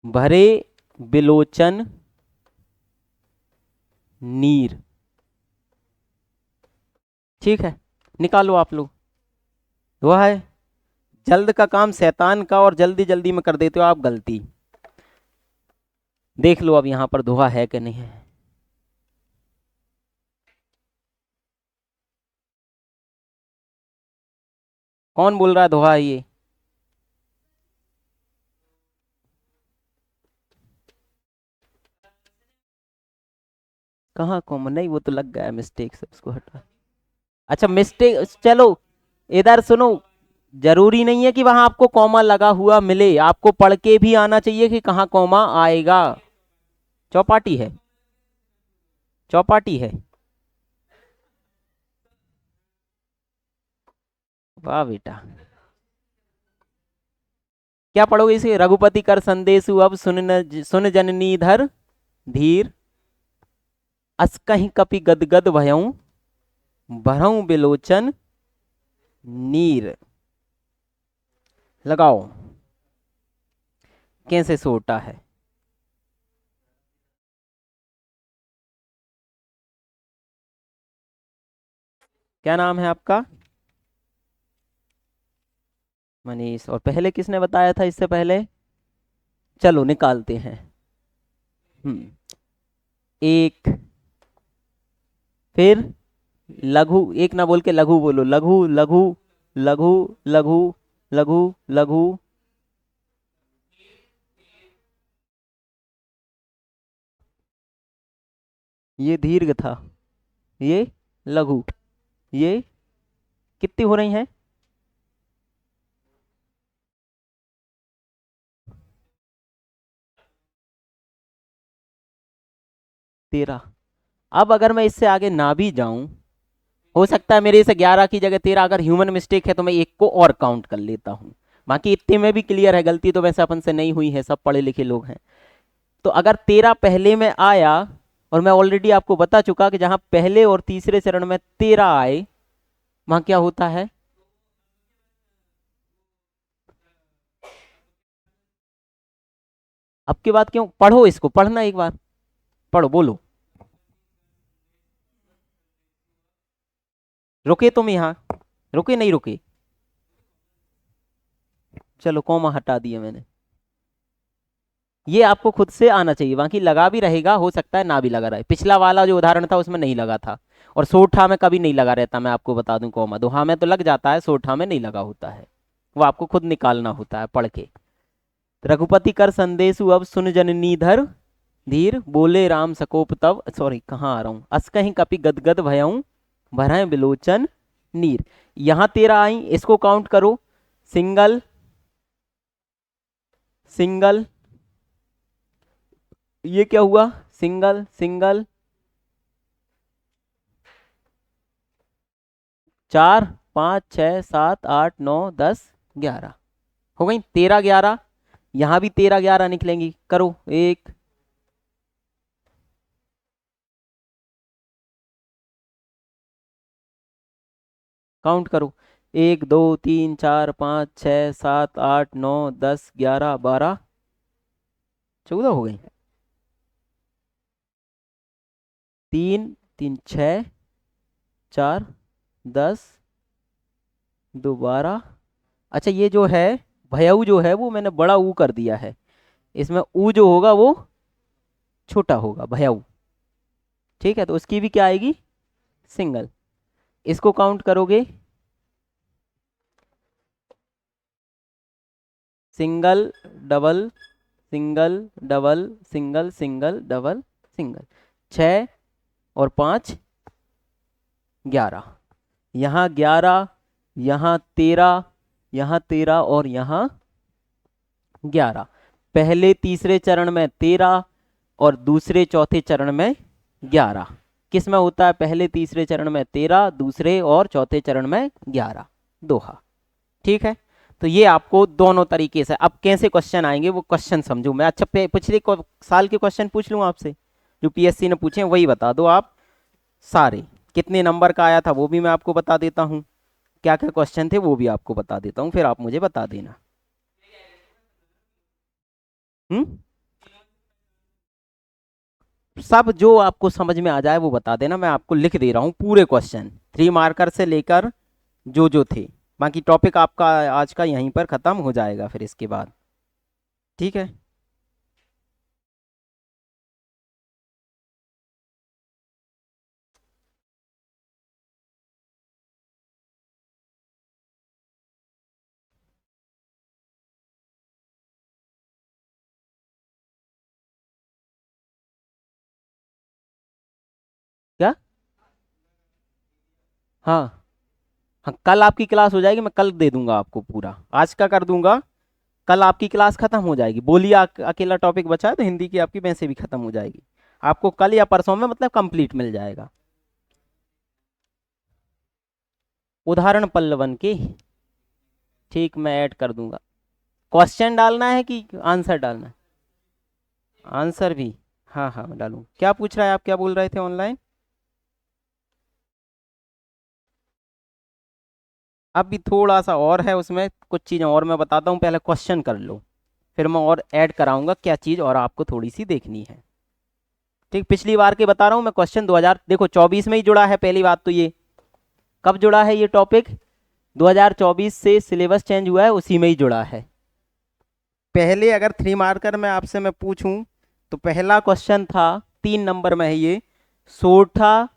भरे बिलोचन नीर। ठीक है, निकालो आप लोग। हुआ है? जल्द का काम शैतान का, और जल्दी जल्दी में कर देते हो आप गलती। देख लो अब यहां पर दोहा है कि नहीं है। कौन बोल रहा है दोहा है ये? कहाँ कॉमन? नहीं, वो तो लग गया मिस्टेक से, उसको हटा। अच्छा मिस्टेक, चलो इधर सुनो। जरूरी नहीं है कि वहां आपको कॉमा लगा हुआ मिले, आपको पढ़ के भी आना चाहिए कि कहाँ कॉमा आएगा। चौपाटी है, चौपाटी है। वाह बेटा। क्या पढ़ोगे इसे? रघुपति कर संदेशु अब सुन जननी धर धीर, अस कहीं कपि गदगद भयऊं भरऊं बिलोचन नीर। लगाओ, कैसे सोटा है? क्या नाम है आपका? मनीष। और पहले किसने बताया था इससे पहले? चलो निकालते हैं। हम्म, एक, फिर लघु। एक ना बोल के लघु बोलो। लघु लघु लघु लघु लघु लघु। ये दीर्घ था, ये लघु। ये कितनी हो रही हैं? 13। अब अगर मैं इससे आगे ना भी जाऊं, हो सकता है मेरे से 11 की जगह 13, अगर ह्यूमन मिस्टेक है तो मैं एक को और काउंट कर लेता हूं। बाकी इतने में भी क्लियर है, गलती तो वैसे अपन से नहीं हुई है, सब पढ़े लिखे लोग हैं। तो अगर 13 पहले में आया, और मैं ऑलरेडी आपको बता चुका कि जहां पहले और तीसरे चरण में 13 आए, वहां क्या होता है? अब की बात क्यों? पढ़ो इसको, पढ़ना एक बार, पढ़ो, बोलो। रुके तुम यहाँ? रुके नहीं रुके? चलो कॉमा हटा दिया मैंने। ये आपको खुद से आना चाहिए, बाकी लगा भी रहेगा, हो सकता है ना भी लगा रहे। पिछला वाला जो उदाहरण था उसमें नहीं लगा था, और सोठा में कभी नहीं लगा रहता, मैं आपको बता दूं। कॉमा दोहा में तो लग जाता है, सोठा में नहीं लगा होता है। वो आपको खुद निकालना होता है पढ़ के। रघुपति कर संदेशु अब सुन जननी धर धीर, बोले राम सकोप तब। सॉरी, कहाँ आ रहा हूँ? अस कहीं कपि गदगद भयऊं भरय बिलोचन नीर। यहां 13 आई, इसको काउंट करो। सिंगल सिंगल, ये क्या हुआ? सिंगल सिंगल, 4 5 6 7 8 9 10 11 हो गई। 13 11, यहां भी 13 11 निकलेंगी। करो एक, काउंट करो। 1 2 3 4 5 6 7 8 9 10 11 12 14 हो गई। 3 3 6 4 10 2 12। अच्छा, ये जो है भयऊ जो है वो मैंने बड़ा ऊ कर दिया है, इसमें ऊ जो होगा वो छोटा होगा, भयाऊ। ठीक है, तो उसकी भी क्या आएगी, सिंगल। इसको काउंट करोगे, single double single double single single double single, 6 और 5 11, यहाँ 11, यहाँ 13, यहाँ 13 और यहाँ 11। पहले तीसरे चरण में 13 और दूसरे चौथे चरण में 11। किस में होता है, पहले तीसरे चरण में 13, दूसरे और चौथे चरण में 11, दोहा। ठीक है, तो ये आपको दोनों तरीके से, अब कैसे क्वेश्चन आएंगे वो क्वेश्चन समझो मैं। अच्छा, पिछले साल के क्वेश्चन पूछ लूँ आपसे, जो पीएससी ने पूछे हैं वही बता दो आप सारे। कितने नंबर का आया था वो भी मैं आपको बता देता हूँ, क्या क्या क्वेश्चन थे वो भी आपको बता देता हूँ, फिर आप मुझे बता देना। सब जो आपको समझ में आ जाए वो बता देना, मैं आपको लिख दे रहा हूँ पूरे क्वेश्चन 3 मार्कर से लेकर जो जो थे। बाकी टॉपिक आपका आज का यहीं पर ख़त्म हो जाएगा फिर इसके बाद। ठीक है, क्या? हाँ हाँ, कल आपकी क्लास हो जाएगी, मैं कल दे दूंगा आपको पूरा, आज का कर दूंगा, कल आपकी क्लास खत्म हो जाएगी। बोलिए अकेला टॉपिक बचा है तो हिंदी की आपकी वैसे भी खत्म हो जाएगी, आपको कल या परसों में मतलब कंप्लीट मिल जाएगा। उदाहरण पल्लवन के, ठीक, मैं ऐड कर दूंगा। क्वेश्चन डालना है कि आंसर डालना है? आंसर भी, हाँ हाँ मैं डालूँ। क्या पूछ रहा है, आप क्या बोल रहे थे ऑनलाइन? अभी थोड़ा सा और है उसमें, कुछ चीज़ें और मैं बताता हूँ, पहले क्वेश्चन कर लो, फिर मैं और ऐड कराऊंगा क्या चीज़ और आपको थोड़ी सी देखनी है। ठीक, पिछली बार के बता रहा हूँ मैं क्वेश्चन, 2000 देखो 24 में ही जुड़ा है। पहली बात तो ये, कब जुड़ा है ये टॉपिक, 2024 से सिलेबस चेंज हुआ है उसी में ही जुड़ा है। पहले अगर 3 मार्कर में आपसे मैं पूछूं तो पहला क्वेश्चन था, 3 नंबर में है ये, सोठा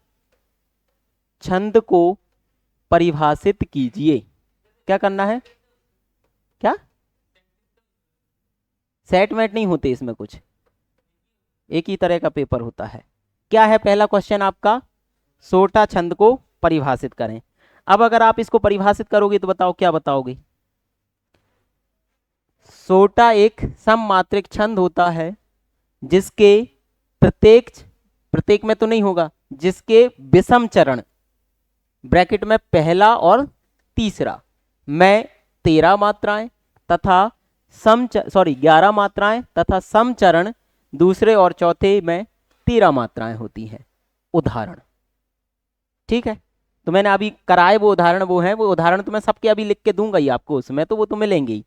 छंद को परिभाषित कीजिए। क्या करना है, क्या? सेट मेट नहीं होते इसमें कुछ, एक ही तरह का पेपर होता है। क्या है पहला क्वेश्चन आपका, सोटा छंद को परिभाषित करें। अब अगर आप इसको परिभाषित करोगे तो बताओ क्या बताओगे? सोटा एक सममात्रिक छंद होता है जिसके प्रत्येक, प्रत्येक में तो नहीं होगा, जिसके विषम चरण ब्रैकेट में पहला और तीसरा में 13 मात्राएं तथा 11 मात्राएं तथा समचरण दूसरे और चौथे में 13 मात्राएं होती हैं। उदाहरण, ठीक है, तो मैंने अभी कराए वो उदाहरण, वो है वो उदाहरण तो मैं सबके अभी लिख के दूंगा ही आपको, उसमें तो वो तो मिलेंगे ही।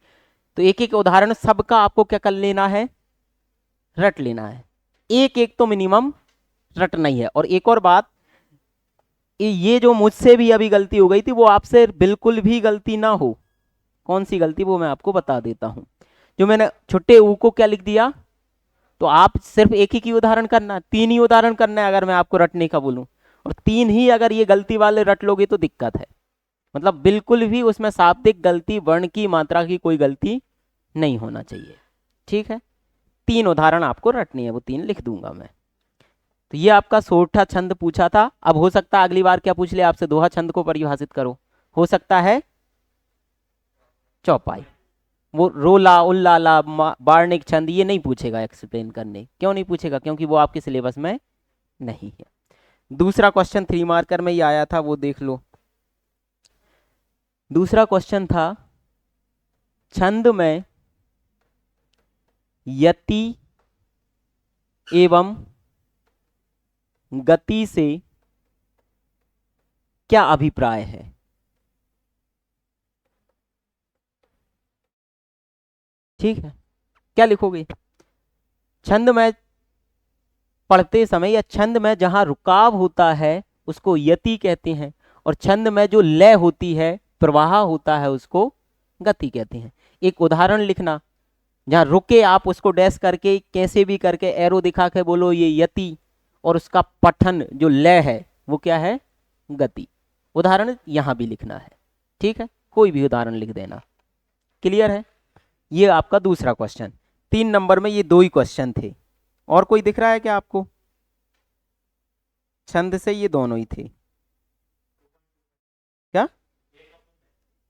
तो एक एक उदाहरण सबका आपको क्या कर लेना है, रट लेना है, एक एक तो मिनिमम रटना ही है। और एक और बात, ये जो मुझसे भी अभी गलती हो गई थी वो आपसे बिल्कुल भी गलती ना हो। कौन सी गलती, वो मैं आपको बता देता हूं। जो मैंने छुट्टे ऊ को क्या लिख दिया, तो आप सिर्फ एक ही उदाहरण करना, 3 ही उदाहरण करना है अगर मैं आपको रटने का बोलूं, और 3 ही अगर ये गलती वाले रट लोगे तो दिक्कत है। मतलब बिल्कुल भी उसमें शाब्दिक गलती, वर्ण की मात्रा की कोई गलती नहीं होना चाहिए। ठीक है, 3 उदाहरण आपको रटनी है, वो 3 लिख दूंगा मैं। तो ये आपका सोठा छंद पूछा था। अब हो सकता है अगली बार क्या पूछ ले आपसे, दोहा छंद को परिभाषित करो, हो सकता है चौपाई, वो रोला उल्लाला बार्णिक छंद ये नहीं पूछेगा एक्सप्लेन करने। क्यों नहीं पूछेगा, क्योंकि वो आपके सिलेबस में नहीं है। दूसरा क्वेश्चन 3 मार्कर में ही आया था, वो देख लो। दूसरा क्वेश्चन था, छंद में यति एवं गति से क्या अभिप्राय है? ठीक है, क्या लिखोगे? छंद में पढ़ते समय या छंद में जहां रुकाव होता है उसको यति कहते हैं, और छंद में जो लय होती है, प्रवाह होता है, उसको गति कहते हैं। एक उदाहरण लिखना, जहां रुके आप उसको डैश करके कैसे भी करके एरो दिखा के बोलो ये यति, और उसका पठन जो लय है वो क्या है, गति। उदाहरण यहां भी लिखना है, ठीक है, कोई भी उदाहरण लिख देना। क्लियर है? ये आपका दूसरा क्वेश्चन। 3 नंबर में ये 2 ही क्वेश्चन थे। और कोई दिख रहा है क्या आपको? छंद से ये दोनों ही थे क्या?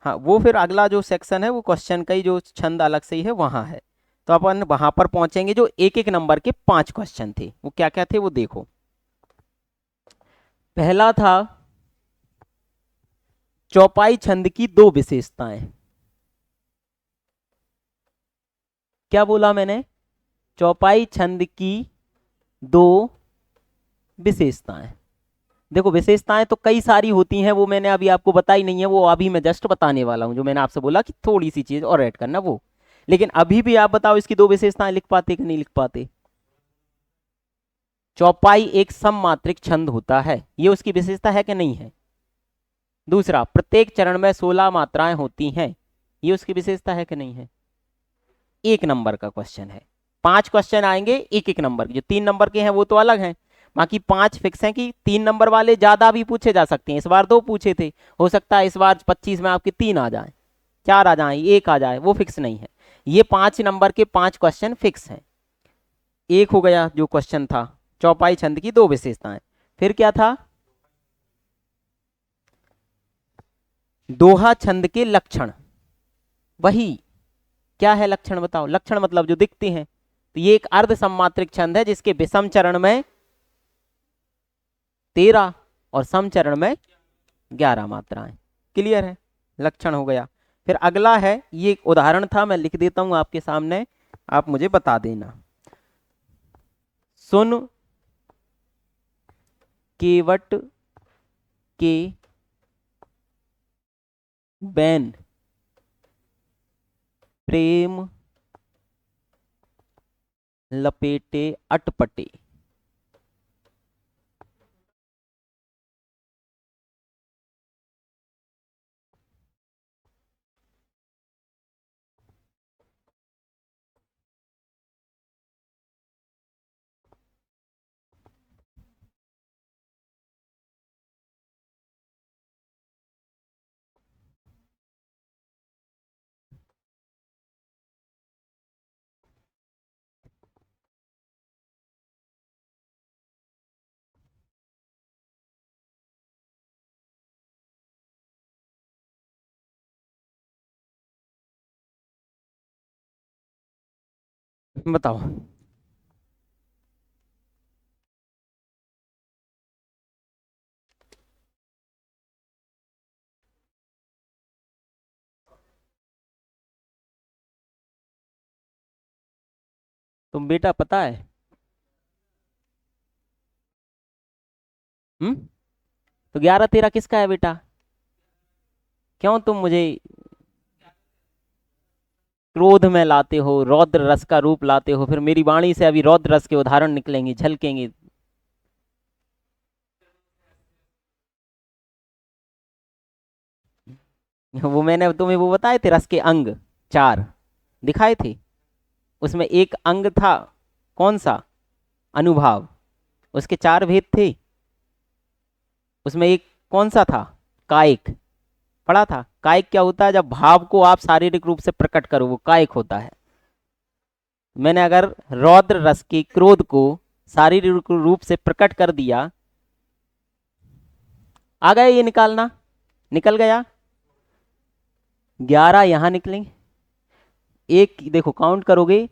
हाँ, वो फिर अगला जो सेक्शन है वो क्वेश्चन का ही, जो छंद अलग से ही है वहां है, तो अपन वहां पर पहुंचेंगे। जो 1-1 नंबर के 5 क्वेश्चन थे वो क्या क्या थे वो देखो। पहला था चौपाई छंद की 2 विशेषताएं। क्या बोला मैंने? चौपाई छंद की 2 विशेषताएं। देखो विशेषताएं तो कई सारी होती हैं, वो मैंने अभी आपको बताई नहीं है, वो अभी मैं जस्ट बताने वाला हूं। जो मैंने आपसे बोला कि थोड़ी सी चीज और ऐड करना वो। लेकिन अभी भी आप बताओ इसकी 2 विशेषताएं लिख पाते कि नहीं लिख पाते? चौपाई एक सममात्रिक छंद होता है, ये उसकी विशेषता है कि नहीं है? दूसरा, प्रत्येक चरण में 16 मात्राएं होती हैं, ये उसकी विशेषता है कि नहीं है? 1 नंबर का क्वेश्चन है। 5 क्वेश्चन आएंगे 1-1 नंबर के। जो 3 नंबर के हैं वो तो अलग हैं, बाकी 5 फिक्स हैं। कि 3 नंबर वाले ज्यादा भी पूछे जा सकते हैं। इस बार 2 पूछे थे, हो सकता है इस बार 25 में आपके 3 आ जाए, 4 आ जाए, 1 आ जाए, वो फिक्स नहीं है। ये 5 नंबर के 5 क्वेश्चन फिक्स हैं। एक हो गया जो क्वेश्चन था चौपाई छंद की 2 विशेषताएं। फिर क्या था? दोहा छंद के लक्षण। वही, क्या है लक्षण बताओ? लक्षण मतलब जो दिखते हैं। तो ये एक अर्ध सम्मात्रिक छंद है जिसके विषम चरण में 13 और सम चरण में 11 मात्राएं। क्लियर है? लक्षण हो गया। फिर अगला है, ये एक उदाहरण था, मैं लिख देता हूं आपके सामने, आप मुझे बता देना। सुन केवट के बैन प्रेम लपेटे अटपटे। बताओ। तुम बेटा पता है? तो 11-13 किसका है बेटा? क्यों तुम मुझे क्रोध में लाते हो, रौद्र रस का रूप लाते हो? फिर मेरी वाणी से अभी रौद्र रस के उदाहरण निकलेंगे, झलकेंगे। वो मैंने तुम्हें वो बताए थे, रस के अंग 4 दिखाए थे। उसमें एक अंग था, कौन सा? अनुभाव। उसके 4 भेद थे। उसमें एक कौन सा था? कायिक। पढ़ा था? कायिक क्या होता है? जब भाव को आप शारीरिक रूप से प्रकट करो वो कायिक होता है। मैंने अगर रौद्र रस के क्रोध को शारीरिक रूप से प्रकट कर दिया, आ गया ये निकालना, निकल गया। 11 यहां निकलेंगे। एक देखो काउंट करोगे,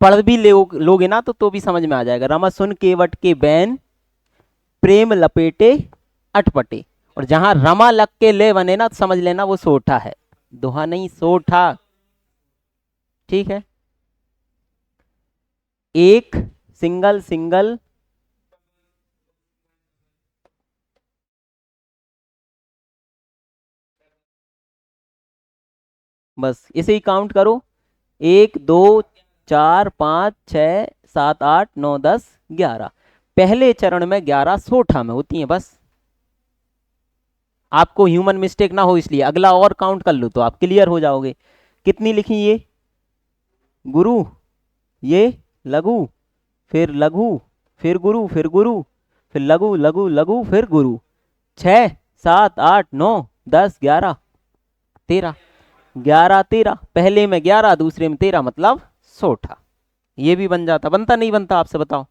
पढ़ भी लोगे ना तो भी समझ में आ जाएगा। रमा सुन केवट के बैन प्रेम लपेटे अटपटे। और जहां रमा लग के ले बने ना तो समझ लेना वो सोठा है, दोहा नहीं, सोठा। ठीक है? एक सिंगल सिंगल, बस इसे ही काउंट करो। 1 2 4 5 6 7 8 9 10 11। पहले चरण में 11 सोठा में होती हैं बस। आपको ह्यूमन मिस्टेक ना हो इसलिए अगला और काउंट कर लो तो आप क्लियर हो जाओगे। कितनी लिखी ये? गुरु, ये लघु, फिर लघु, फिर गुरु, फिर गुरु, फिर लघु लघु लघु, फिर गुरु। 6 7 8 9 10 11 13, 11 13, पहले में 11 दूसरे में 13 मतलब 16। ये भी बन जाता, बनता नहीं बनता आपसे बताओ।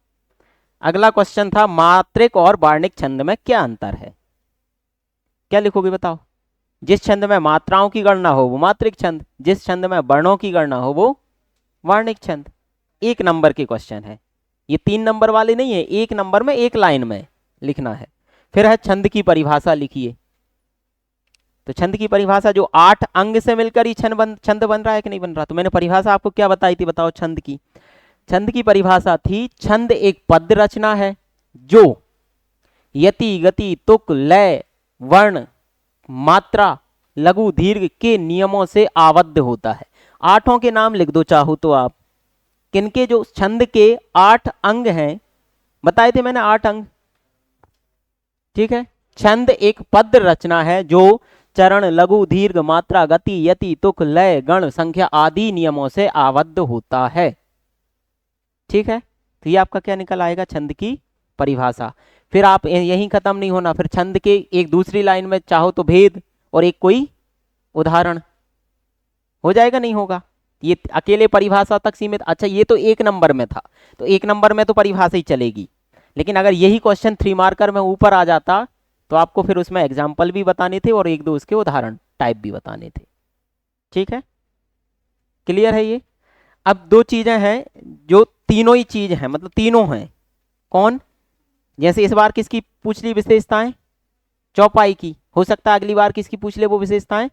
अगला क्वेश्चन था मात्रिक और वर्णिक छंद में क्या अंतर है। क्या लिखोगे बताओ। जिस छंद में मात्राओं की गणना हो वो मात्रिक छंद, जिस छंद में वर्णों की गणना हो वो वर्णिक छंद। 1 नंबर के क्वेश्चन है ये, 3 नंबर वाले नहीं है, 1 नंबर में 1 लाइन में लिखना है। फिर है छंद की परिभाषा लिखिए। तो छंद की परिभाषा जो 8 अंग से मिलकर ही छंद बन रहा है कि नहीं बन रहा। तो मैंने परिभाषा आपको क्या बताई थी बताओ छंद की। छंद की परिभाषा थी छंद एक पद्य रचना है जो यति गति तुक लय वर्ण मात्रा लघु दीर्घ के नियमों से आबद्ध होता है। 8 के नाम लिख दो चाहो तो आप। किनके, जो छंद के 8 अंग हैं बताए थे मैंने, 8 अंग। ठीक है, छंद एक पद्य रचना है जो चरण लघु दीर्घ मात्रा गति यति तुक लय गण संख्या आदि नियमों से आबद्ध होता है। ठीक है, तो ये आपका क्या निकल आएगा, छंद की परिभाषा। फिर आप यहीं खत्म नहीं होना, फिर छंद के एक दूसरी लाइन में चाहो तो भेद और एक कोई उदाहरण हो जाएगा, नहीं होगा। ये अकेले परिभाषा तक सीमित। अच्छा ये तो 1 नंबर में था, तो 1 नंबर में तो परिभाषा ही चलेगी। लेकिन अगर यही क्वेश्चन 3 मार्कर में ऊपर आ जाता तो आपको फिर उसमें एग्जाम्पल भी बताने थे और 1-2 उसके उदाहरण टाइप भी बताने थे। ठीक है, क्लियर है ये। अब 2 चीजें हैं जो तीनों ही चीज हैं, मतलब तीनों हैं। कौन, जैसे इस बार किसकी पूछ ली विशेषताएं, चौपाई की। हो सकता है अगली बार किसकी पूछ ले वो विशेषताएं,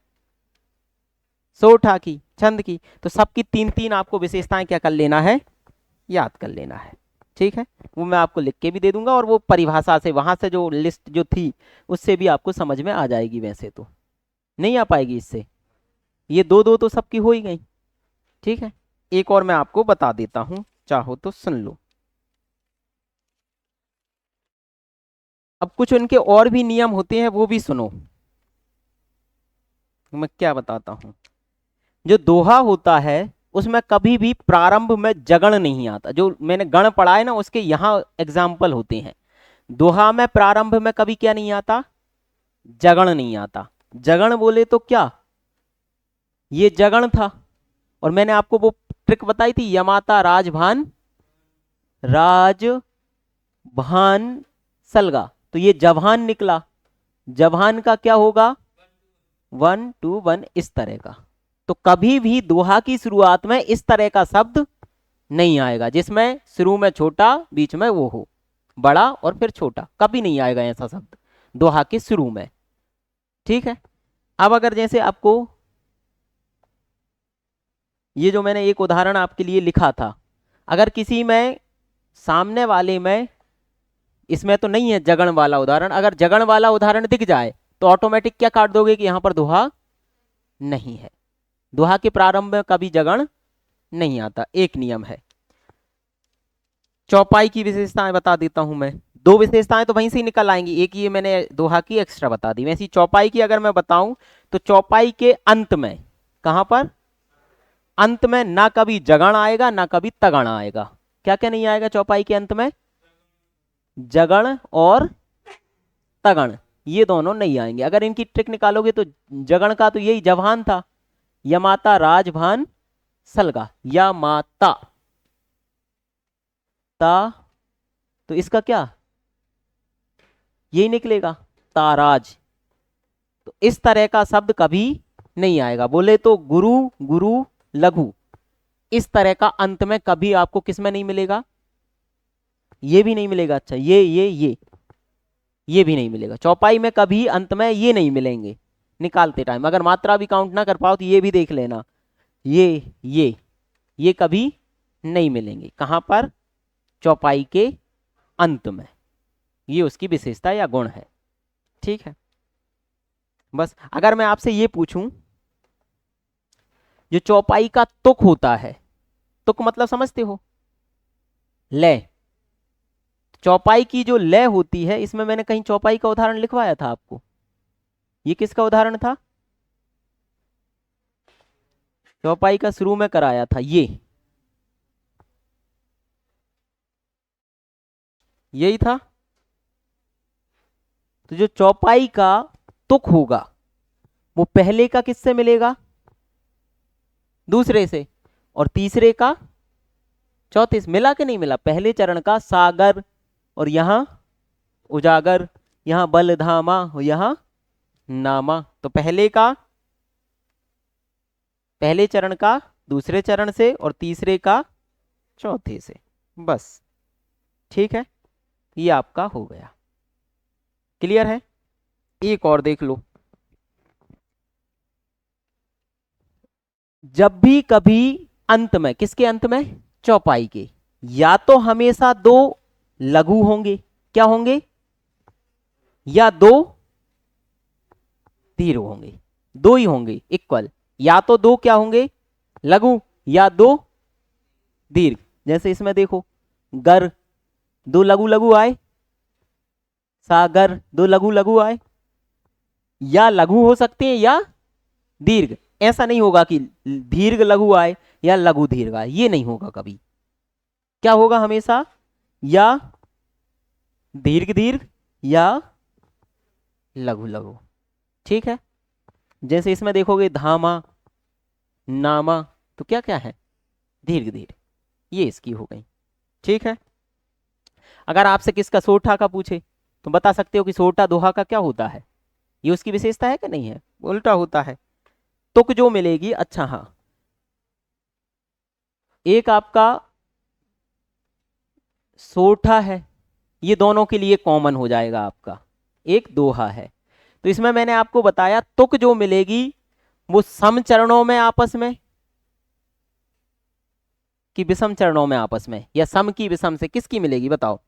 सोठा की, छंद की। तो सबकी 3-3 आपको विशेषताएं क्या कर लेना है, याद कर लेना है। ठीक है, वो मैं आपको लिख के भी दे दूंगा और वो परिभाषा से वहां से जो लिस्ट जो थी उससे भी आपको समझ में आ जाएगी। वैसे तो नहीं आ पाएगी इससे, ये 2-2 तो सबकी हो ही गई। ठीक है, एक और मैं आपको बता देता हूं, चाहो तो सुन लो। अब कुछ उनके और भी नियम होते हैं वो भी सुनो। मैं क्या बताता हूं, जो दोहा होता है उसमें कभी भी प्रारंभ में जगण नहीं आता। जो मैंने गण पढ़ा है ना उसके यहाँ एग्जाम्पल होते हैं। दोहा में प्रारंभ में कभी क्या नहीं आता, जगण नहीं आता। जगण बोले तो क्या, ये जगण था। और मैंने आपको वो ट्रिक बताई थी, यमाता राजभान राजभान सलगा, तो ये जभान निकला। जभान का क्या होगा, 1 2 1 इस तरह का। तो कभी भी दोहा की शुरुआत में इस तरह का शब्द नहीं आएगा जिसमें शुरू में छोटा बीच में वो हो बड़ा और फिर छोटा, कभी नहीं आएगा ऐसा शब्द दोहा के शुरू में। ठीक है, अब अगर जैसे आपको ये जो मैंने एक उदाहरण आपके लिए लिखा था, अगर किसी में सामने वाले में, इसमें तो नहीं है जगण वाला उदाहरण, अगर जगण वाला उदाहरण दिख जाए तो ऑटोमेटिक क्या काट दोगे कि यहां पर दोहा नहीं है। दोहा के प्रारंभ में कभी जगण नहीं आता, एक नियम है। चौपाई की विशेषताएं बता देता हूं मैं। 2 विशेषताएं तो वहीं से ही निकल आएंगी, एक ये मैंने दोहा की एक्स्ट्रा बता दी। वैसी चौपाई की अगर मैं बताऊं तो चौपाई के अंत में, कहां पर, अंत में ना कभी जगण आएगा ना कभी तगण आएगा। क्या क्या नहीं आएगा चौपाई के अंत में, जगण और तगण, ये दोनों नहीं आएंगे। अगर इनकी ट्रिक निकालोगे तो जगण का तो यही जवान था, यमाता राजभान सलगा, या माता ता, तो इसका क्या यही निकलेगा ताराज। तो इस तरह का शब्द कभी नहीं आएगा। बोले तो गुरु गुरु लघु, इस तरह का अंत में कभी आपको किसमें नहीं मिलेगा, ये भी नहीं मिलेगा। अच्छा ये भी नहीं मिलेगा। चौपाई में कभी अंत में ये नहीं मिलेंगे निकालते टाइम। अगर मात्रा भी काउंट ना कर पाओ तो ये भी देख लेना, ये कभी नहीं मिलेंगे। कहां पर, चौपाई के अंत में। ये उसकी विशेषता या गुण है। ठीक है, बस अगर मैं आपसे ये पूछूं, जो चौपाई का तुक होता है, तुक मतलब समझते हो, लय। चौपाई की जो लय होती है, इसमें मैंने कहीं चौपाई का उदाहरण लिखवाया था आपको, ये किसका उदाहरण था, चौपाई का शुरू में कराया था ये। यही था। तो जो चौपाई का तुक होगा वो पहले का किससे मिलेगा? दूसरे से। और तीसरे का चौथे से। मिला कि नहीं मिला? पहले चरण का सागर, और यहां उजागर, यहां बलधामा, यहां नामा। तो पहले चरण का दूसरे चरण से, और तीसरे का चौथे से। बस। ठीक है, ये आपका हो गया। क्लियर है? एक और देख लो। जब भी कभी अंत में, किसके अंत में? चौपाई के, या तो हमेशा दो लघु होंगे। क्या होंगे? या दो दीर्घ होंगे। दो ही होंगे इक्वल। या तो दो क्या होंगे? लघु, या दो दीर्घ। जैसे इसमें देखो, गर, दो लघु लघु आए। सागर, दो लघु लघु आए। या लघु हो सकते हैं या दीर्घ। ऐसा नहीं होगा कि दीर्घ लघु आए या लघु दीर्घ आए, ये नहीं होगा कभी। क्या होगा हमेशा? या दीर्घ दीर्घ या लघु लघु। ठीक है? जैसे इसमें देखोगे धामा, नामा, तो क्या क्या है? दीर्घ दीर्घ। ये इसकी हो गई। ठीक है? अगर आपसे किसका सोठा का पूछे तो बता सकते हो कि सोठा दोहा का क्या होता है? ये उसकी विशेषता है कि नहीं है? उल्टा होता है। तुक जो मिलेगी, अच्छा हाँ, एक आपका सोठा है, ये दोनों के लिए कॉमन हो जाएगा आपका। एक दोहा है। तो इसमें मैंने आपको बताया तुक जो मिलेगी वो सम चरणों में आपस में, कि विषम चरणों में आपस में, या सम की विषम से, किसकी मिलेगी बताओ?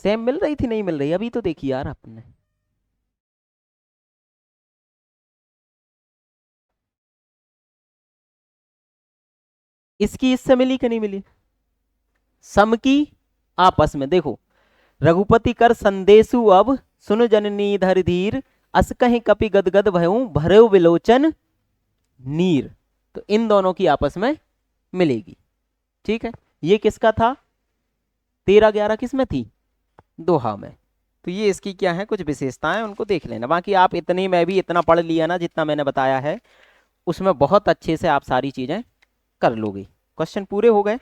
सेम मिल रही थी, नहीं मिल रही? अभी तो देखी यार आपने। इसकी इससे मिली कि नहीं मिली? सम की आपस में देखो, रघुपति कर संदेशु अब सुन जननी धर धीर, अस कहीं कपि गदगद भयऊ भरऊ विलोचन नीर। तो इन दोनों की आपस में मिलेगी। ठीक है? ये किसका था? 13-11 किस में थी? दोहा में। तो ये इसकी क्या है, कुछ विशेषताएं, उनको देख लेना। बाकी आप इतनी, मैं भी इतना पढ़ लिया ना जितना मैंने बताया है, उसमें बहुत अच्छे से आप सारी चीजें कर लोगे। क्वेश्चन पूरे हो गए।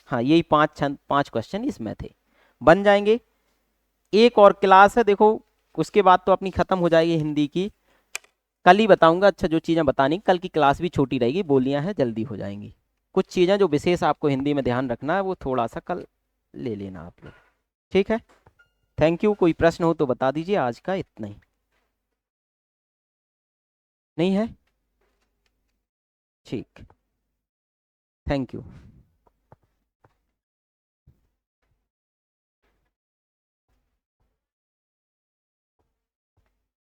हाँ, यही 5 क्वेश्चन इसमें थे, बन जाएंगे। एक और क्लास है देखो, उसके बाद तो अपनी खत्म हो जाएगी हिंदी की। कल ही बताऊंगा। अच्छा, जो चीजें बतानी, कल की क्लास भी छोटी रहेगी, बोलियां हैं जल्दी हो जाएंगी। कुछ चीजें जो विशेष आपको हिंदी में ध्यान रखना है वो थोड़ा सा कल ले लेना आप लोग। ठीक है? Thank you. कोई प्रश्न हो तो बता दीजिए। आज का इतना ही। नहीं है? ठीक। Thank you.